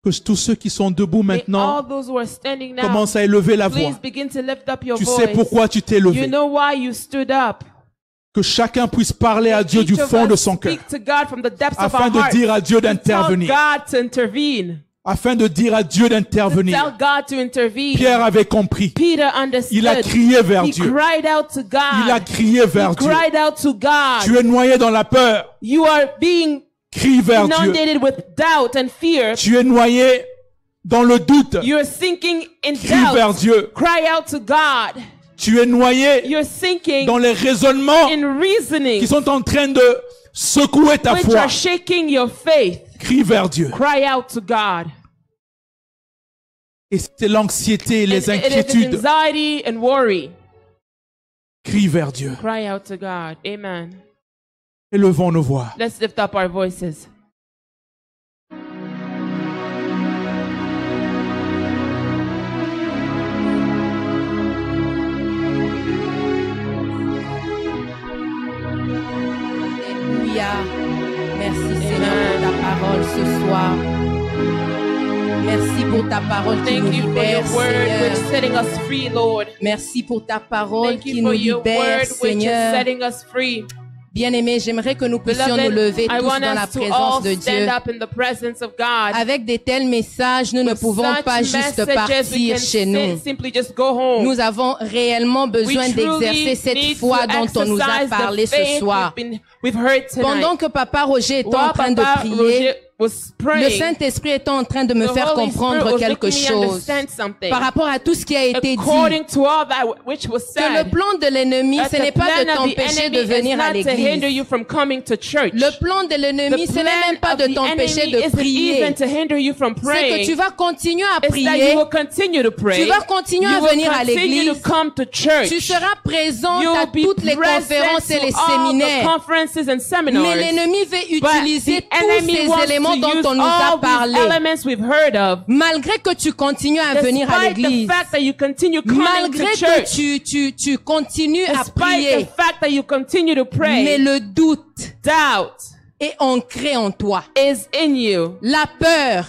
Que tous ceux qui sont debout May maintenant all those who are standing now, commencent à élever la voix. please begin to lift up your Tu voice. sais pourquoi tu t'es You levé. know why you stood up. Que chacun puisse parler à Dieu Each du of fond us de son cœur. speak to God from the depths of Afin our de hearts. dire à Dieu Tell d'intervenir. God to intervene. Afin de dire à Dieu Tell d'intervenir. God to intervene. Pierre avait compris. Peter understood. Il a crié vers He Dieu. cried out to God. Il a crié vers He Dieu. cried out to God. Tu es noyé dans la peur. You are being Crie vers Dieu. inundated with doubt and fear. Tu es noyé dans le doute. You're sinking in Crie vers doubt. Dieu. Cry out to God. Tu es noyé You're sinking dans les raisonnements in reasoning qui sont en train de secouer ta which foi. are shaking your faith. Crie vers Dieu. Cry out to God. Et c'est l'anxiété et les It is inquiétudes. anxiety and worry. Crie vers Dieu. Cry out to God. Amen. Élevons nos voix. Let's lift up our voices. Alléluia. Merci Seigneur pour ta parole ce soir. Merci pour ta parole qui nous Thank you for libère, your word which Seigneur. is setting us free, Lord. Merci pour ta parole Thank qui you nous for your libère, word which is Seigneur. setting us free. Bien-aimés, j'aimerais que nous puissions Beloved, nous lever I tous want dans la us to présence all de Dieu. stand up in the presence of God. Avec de tels messages, nous ne With pouvons such pas juste messages, we partir can chez nous. simply just go home. Nous avons réellement besoin We truly d'exercer cette need foi to dont on nous a exercise the parlé ce faith soir. we've heard tonight. Pendant que Papa Roger était en While train de Papa prier, Roger was le praying, Saint-Esprit était en train de me the faire Holy comprendre Spirit was quelque making me chose understand something. par rapport à tout ce qui a été dit. According to all that which was Que le said, plan de l'ennemi, that ce the n'est pas plan de of the t'empêcher de enemy is venir à not to hinder l'église. you from coming to church. Le plan de l'ennemi, The ce n'est même plan pas of de the t'empêcher enemy de isn't prier. even to hinder you from C'est que praying. tu vas continuer à It's that prier. you will continue to pray. Tu vas continuer You à will venir à continue l'église. to come to church. Tu seras présente You à will be toutes les conférences et present les to all the séminaires. conferences and seminars. Mais l'ennemi veut But utiliser the tous enemy ces wants éléments to dont use on nous a all these parlé. elements we've heard of. Malgré que tu continues à venir à Despite the l'église. fact that you continue coming Malgré to que church. tu continues à Despite prier. the fact that you continue to pray. Mais le doute Doubt est ancré en toi. is in you. La peur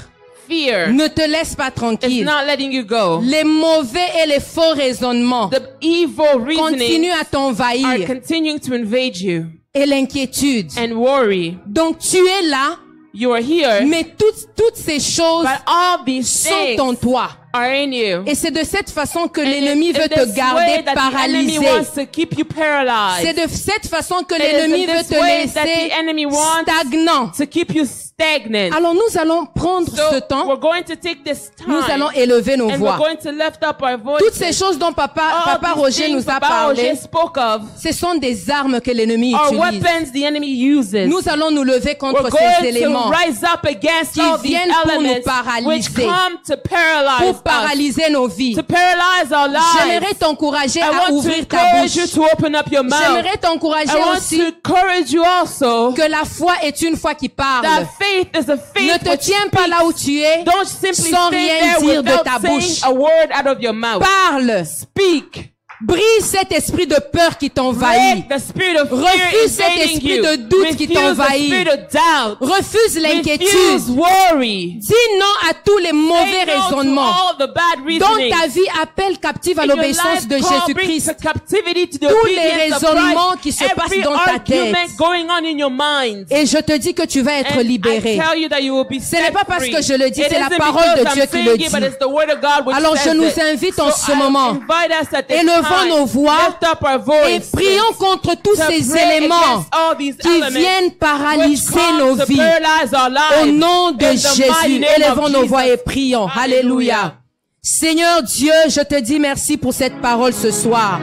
Fear ne te laisse pas is tranquille. not letting you go. Les mauvais et les faux raisonnements The evil reasoning continuent à are t'envahir. continuing to invade you. Et l'inquiétude. And worry. Donc tu es là, You are here. mais toutes ces choses But all these sont things en toi. are in you. Et c'est de cette façon que And l'ennemi it's veut in te this garder way that the enemy paralysé. wants to keep you paralyzed. C'est de cette façon que It is l'ennemi in veut this te way that laisser the enemy wants stagnant. to keep you stagnant. Alors nous allons prendre So ce temps, we're going to take this time nous allons élever nos and voix. we're going to lift up our voices. Toutes ces choses dont Papa All these Roger things nous a Papa parlé, Roger spoke of ce sont des armes que l'ennemi are utilise. weapons the enemy uses. Nous allons nous lever contre We're ces going to éléments rise up against qui all these viennent pour nous elements which paralyser, come to paralyze pour us, paralyser nos vies. to paralyze our lives. J'aimerais t'encourager I à want to ouvrir ta encourage you bouche. to open up your mouth. J'aimerais t'encourager I want aussi to encourage you also que la foi est une foi qui parle. that faith is a faith Ne te which tiens pas là où tu es. don't simply sans stay rien there dire de without ta saying bouche. a word out of your mouth. Parle. Speak. Brise cet esprit de peur qui t'envahit. Break the spirit of fear Refuse cet invading esprit you. de doute qui Refuse the t'envahit. spirit of doubt. Refuse l'inquiétude. Refuse worry. Dis non à tous les mauvais Say no to raisonnements all the bad dont reasoning. ta vie appelle captive à In your l'obéissance life, de God brings Jésus-Christ. to captivity to the Tous les obedience of raisonnements Christ. qui se passent Every dans ta argument tête. going on in your mind. Et je te dis que tu vas être And libéré. I tell you that you will be Ce n'est pas set parce free. que je le dis, It c'est la isn't parole de because Dieu I'm qui le saying dit. it, but it's the word of God which Alors je says nous it. invite en So ce moment, invite us at this élevons time, nos voix lift up our et voice prions contre tous to ces pray éléments against all these qui elements viennent which paralyser come nos to vies. paralyze our Au lives. nom de In the mighty Jésus, name élevons of nos voix Jesus. et prions. Alléluia. Alléluia. Seigneur Dieu, je te dis merci pour cette parole ce soir.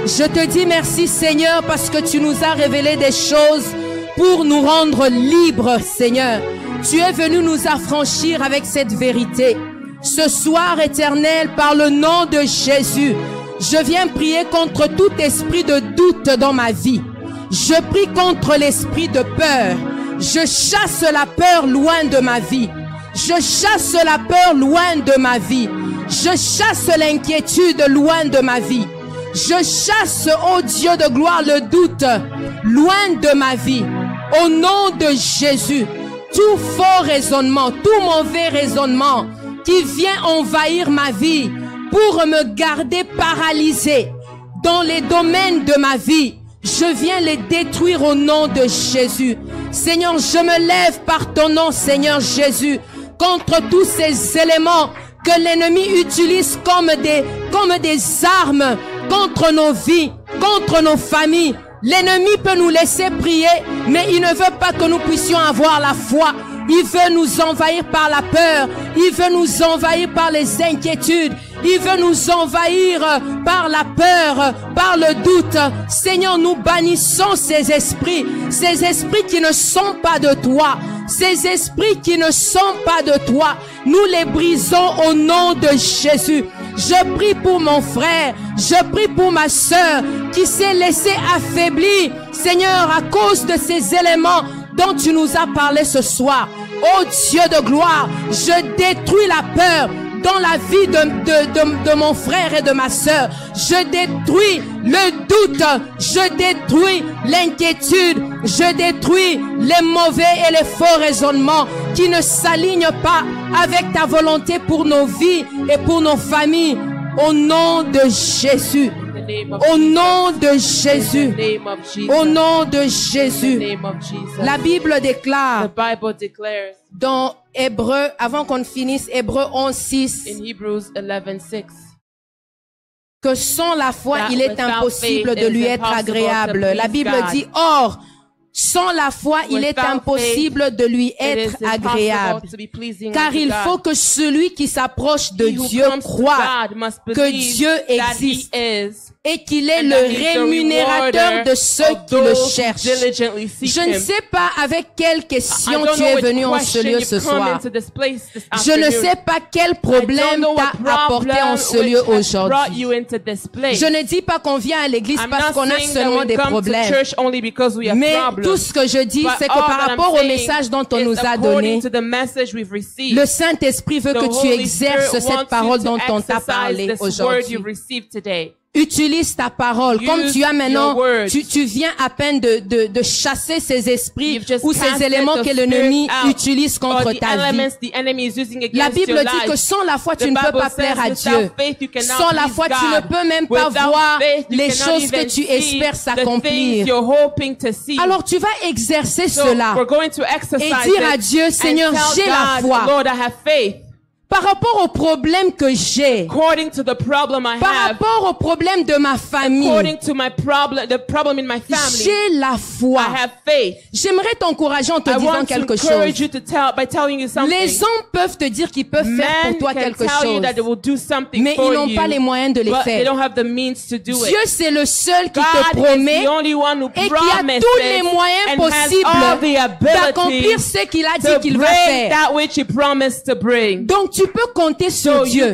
Je te dis merci Seigneur parce que tu nous as révélé des choses pour nous rendre libres Seigneur. Tu es venu nous affranchir avec cette vérité. Ce soir éternel, par le nom de Jésus, je viens prier contre tout esprit de doute dans ma vie. Je prie contre l'esprit de peur. Je chasse la peur loin de ma vie. Je chasse la peur loin de ma vie. Je chasse l'inquiétude loin de ma vie. Je chasse, ô Dieu de gloire, le doute loin de ma vie. Au nom de Jésus, tout faux raisonnement, tout mauvais raisonnement qui vient envahir ma vie pour me garder paralysé dans les domaines de ma vie, je viens les détruire au nom de Jésus. Seigneur, je me lève par ton nom, Seigneur Jésus, contre tous ces éléments que l'ennemi utilise comme des armes contre nos vies, contre nos familles. L'ennemi peut nous laisser prier, mais il ne veut pas que nous puissions avoir la foi. Il veut nous envahir par la peur. Il veut nous envahir par les inquiétudes. Il veut nous envahir par la peur, par le doute. Seigneur, nous bannissons ces esprits qui ne sont pas de toi. Ces esprits qui ne sont pas de toi, nous les brisons au nom de Jésus. Je prie pour mon frère, je prie pour ma sœur qui s'est laissée affaiblir, Seigneur, à cause de ces éléments dont tu nous as parlé ce soir. Oh Dieu de gloire, je détruis la peur dans la vie de mon frère et de ma sœur. Je détruis le doute, je détruis l'inquiétude, je détruis les mauvais et les faux raisonnements qui ne s'alignent pas avec ta volonté pour nos vies et pour nos familles. Au nom de Jésus. Au nom de Jésus. Au nom de Jésus. La Bible déclare dans Hébreux, avant qu'on finisse, Hébreux 11:6, que sans la foi, il est impossible de lui être agréable. La Bible dit, or, sans la foi, il est impossible de lui être agréable. Car il faut que celui qui s'approche de Dieu croit que Dieu existe et qu'il est le rémunérateur de ceux qui le cherchent. Je ne sais pas avec quelle question tu es venu en ce lieu ce soir. Je ne sais pas quel problème t'a apporté en ce lieu aujourd'hui. Je ne dis pas qu'on vient à l'église parce qu'on a seulement des problèmes. Mais tout ce que je dis, c'est que par rapport au message dont on nous a donné, le Saint-Esprit veut que tu exerces cette parole dont on t'a parlé aujourd'hui. Utilise ta parole. Comme tu as maintenant, tu viens à peine de chasser ces esprits ou ces éléments que l'ennemi utilise contre ta vie. La Bible dit que sans la foi, tu ne peux pas plaire à Dieu. Sans la foi, tu ne peux même pas voir les choses que tu espères s'accomplir. Alors tu vas exercer cela et dire à Dieu, Seigneur, j'ai la foi. Par rapport au problème que j'ai, par rapport au problème de ma famille, j'ai la foi. J'aimerais t'encourager en te disant quelque chose. Les hommes peuvent te dire qu'ils peuvent faire pour toi quelque chose, mais ils n'ont pas les moyens de les faire. Dieu, c'est le seul qui te promet et qui a tous les moyens possibles d'accomplir ce qu'il a dit qu'il va faire. Donc, tu peux compter sur Dieu.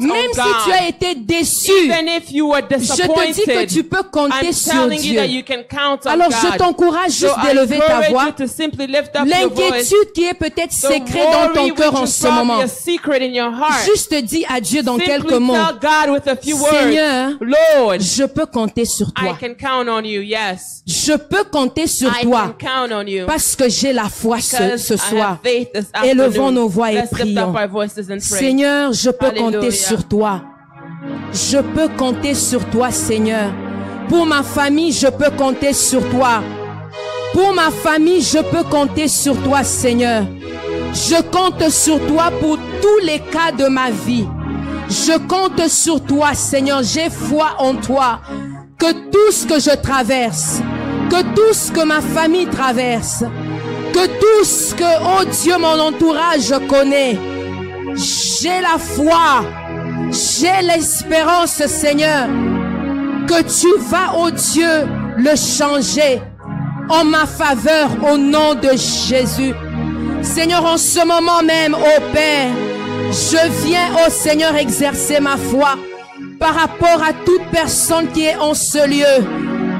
Même si tu as été déçu, je te dis que tu peux compter sur Dieu. Alors je t'encourage juste d'élever ta voix. L'inquiétude qui est peut-être secrète dans ton cœur en ce moment, juste dis à Dieu dans quelques mots, Seigneur, je peux compter sur toi. Je peux compter sur toi parce que j'ai la foi ce soir. Élevons nos voix et prions. Seigneur, je peux compter sur toi. Je peux compter sur toi, Seigneur. Pour ma famille, je peux compter sur toi. Pour ma famille, je peux compter sur toi, Seigneur. Je compte sur toi pour tous les cas de ma vie. Je compte sur toi, Seigneur. J'ai foi en toi. Que tout ce que je traverse, que tout ce que ma famille traverse, que tout ce que, oh Dieu, mon entourage connaît, j'ai la foi, j'ai l'espérance, Seigneur, que tu vas, oh Dieu, le changer en ma faveur au nom de Jésus. Seigneur, en ce moment même, oh Père, je viens, oh Seigneur, exercer ma foi par rapport à toute personne qui est en ce lieu,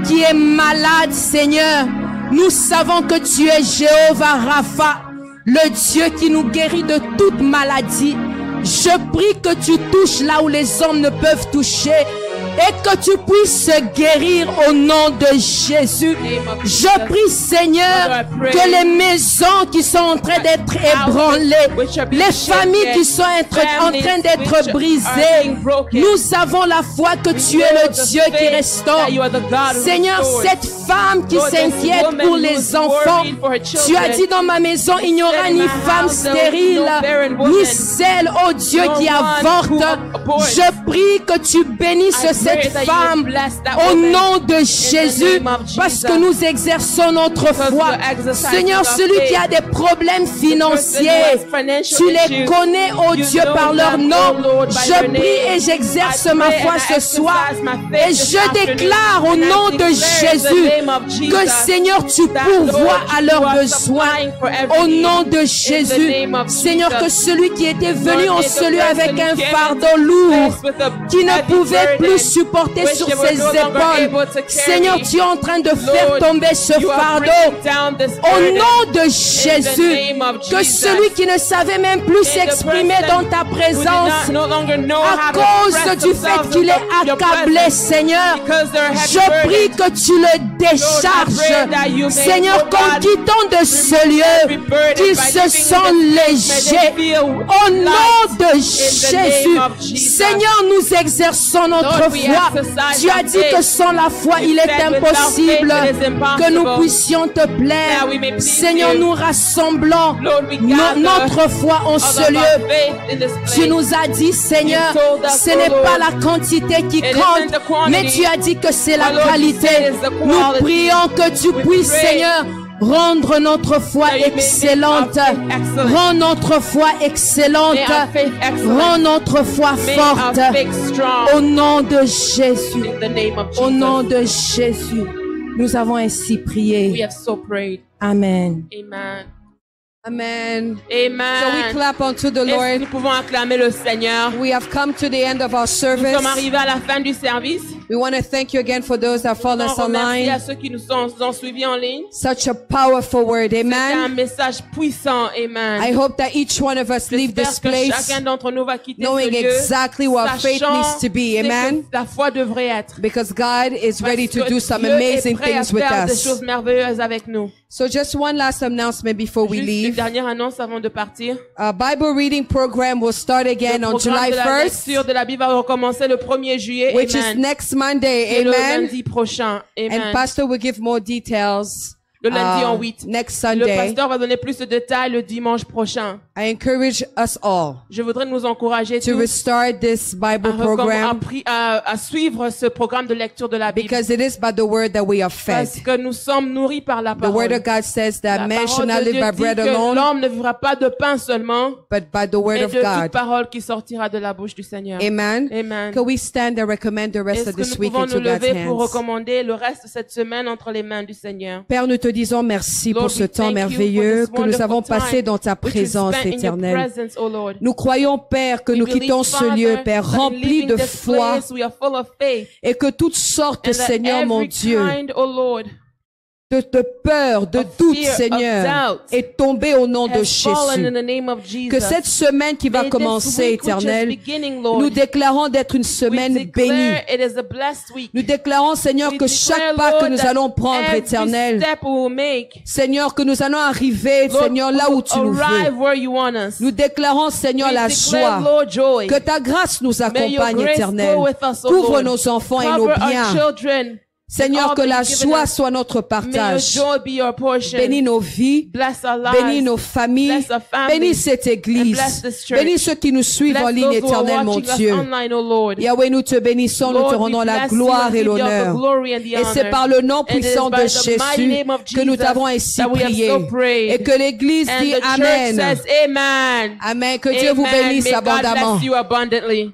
qui est malade, Seigneur. Nous savons que tu es Jéhovah Rapha, le Dieu qui nous guérit de toute maladie. Je prie que tu touches là où les hommes ne peuvent toucher, et que tu puisses guérir au nom de Jésus. Je prie, Seigneur, que les maisons qui sont en train d'être ébranlées, les familles qui sont en train d'être brisées, nous avons la foi que tu es le Dieu qui restaure. Seigneur, cette femme qui s'inquiète pour les enfants, tu as dit dans ma maison, il n'y aura ni femme stérile, ni celle, oh Dieu, qui avorte. Je prie que tu bénisses cette femme au nom de Jésus, parce que nous exerçons notre foi. Seigneur, celui qui a des problèmes financiers, tu les connais, oh Dieu, par leur nom. Je prie et j'exerce ma foi ce soir. Et je déclare au nom de Jésus que, Seigneur, tu pourvois à leurs besoins. Au nom de Jésus, Seigneur, que celui qui était venu en celui avec un fardeau lourd, qui ne pouvait plus supporter sur ses épaules, Seigneur, tu es en train de faire tomber ce fardeau. Au nom de Jésus, que celui qui ne savait même plus s'exprimer dans ta présence, à cause du fait qu'il est accablé, Seigneur, je prie que tu le décharges. Seigneur, qu'en quittant de ce lieu, qu'il se sent léger. Au nom de Jésus, Seigneur, nous exerçons notre foi. Tu as dit que sans la foi, il est impossible que nous puissions te plaire. Seigneur, nous rassemblons notre foi en ce lieu. Tu nous as dit, Seigneur, ce n'est pas la quantité qui compte, mais tu as dit que c'est la qualité. Nous prions que tu puisses, Seigneur, rendre notre foi excellente. Rends notre foi excellente. Rends notre foi forte. Au nom de Jésus. Au nom de Jésus. Nous avons ainsi prié. Amen. Amen. Amen. So we clap unto the Lord. Nous pouvons acclamer le Seigneur. We have come to the end of our service. Nous sommes arrivés à la fin du service. We want to thank you again for those that follow us online. Merci à ceux qui nous ont suivis en ligne. Such a powerful word. Amen. C'est un message puissant. Amen. I hope that each one of us leave this place chacun d'entre nous va quitter knowing ce lieu, exactly what faith needs to be. Amen. La foi devrait être. Because God is ready to do some amazing things with des us. choses merveilleuses avec nous. So just one last announcement before we Une leave. dernière annonce avant de partir. Our Bible reading program will start again on July 1st. La lecture de la Bible va recommencer le 1er juillet. Which is next Monday. Amen. Le lundi prochain. Amen. And Pastor will give more details. Le lundi en 8. Next Le Sunday. pasteur va donner plus de détails le dimanche prochain. I encourage us all Je voudrais nous encourager to tous restart this Bible program à suivre ce programme de lecture de la Bible. because it is by the word that we are fed. Parce que nous sommes nourris par la The parole. word of God says that La man should parole not de live Dieu by dit bread que alone, l'homme ne vivra pas de pain seulement, but by the word mais of de toute God. parole qui sortira de la bouche du Seigneur. Amen. Amen. Can we stand and recommend the rest Est-ce of que this nous week pouvons into nous God's lever pour hands? recommander le reste de cette semaine entre les mains du Seigneur? Père, nous te disons merci pour Lord, ce we temps thank you merveilleux for this que nous avons wonderful passé time dans ta which we présence spent in your éternelle. presence, O Lord. Nous croyons, Père, que We nous believe, quittons ce Father, lieu, Père, that in rempli leaving de this foi place, we are full of faith, et que toutes sortes, and that Seigneur mon every Dieu, kind, O Lord, de peur, de of doute, fear, of Seigneur, doubt, est tombée au nom de has fallen in Jésus. the name of Jesus. Que cette semaine qui va May this commencer, week which is Éternel, beginning, Lord, nous déclarons d'être une we semaine bénie. declare it is a blessed week. Nous déclarons, Seigneur, We que declare, chaque pas que Lord, nous that allons prendre, every Éternel, step we will make, Seigneur, que nous allons arriver, Lord, Seigneur, là we où will tu nous arrive veux. where you want us. Nous déclarons, Seigneur, We la declare, joie. Lord, joy. Que ta grâce nous May your accompagne, grace Éternel. go with us, O Couvre Lord. nos enfants et nos Cover our biens. children. Seigneur, all que that la you've given joie us. soit notre May your partage. joy be your portion. Bénis nos vies. Bless our lives. Bénis nos familles. Bless our families. Bénis cette And église. bless this church. Bénis ceux qui nous suivent Bless en ligne, those who are Éternel, mon watching us Dieu. online, O Lord. Yahweh, nous te bénissons, nous te Lord, we rendons la bless you gloire and et give you all the l'honneur. glory and the Et c'est honor. par le nom And it is puissant by de the mighty Jésus name of que nous Jesus t'avons ainsi that we have prié. so prayed. Et que l'église And dit the church Amen. says amen. Amen. Que Dieu vous Amen. bénisse May God abondamment. bless you abundantly.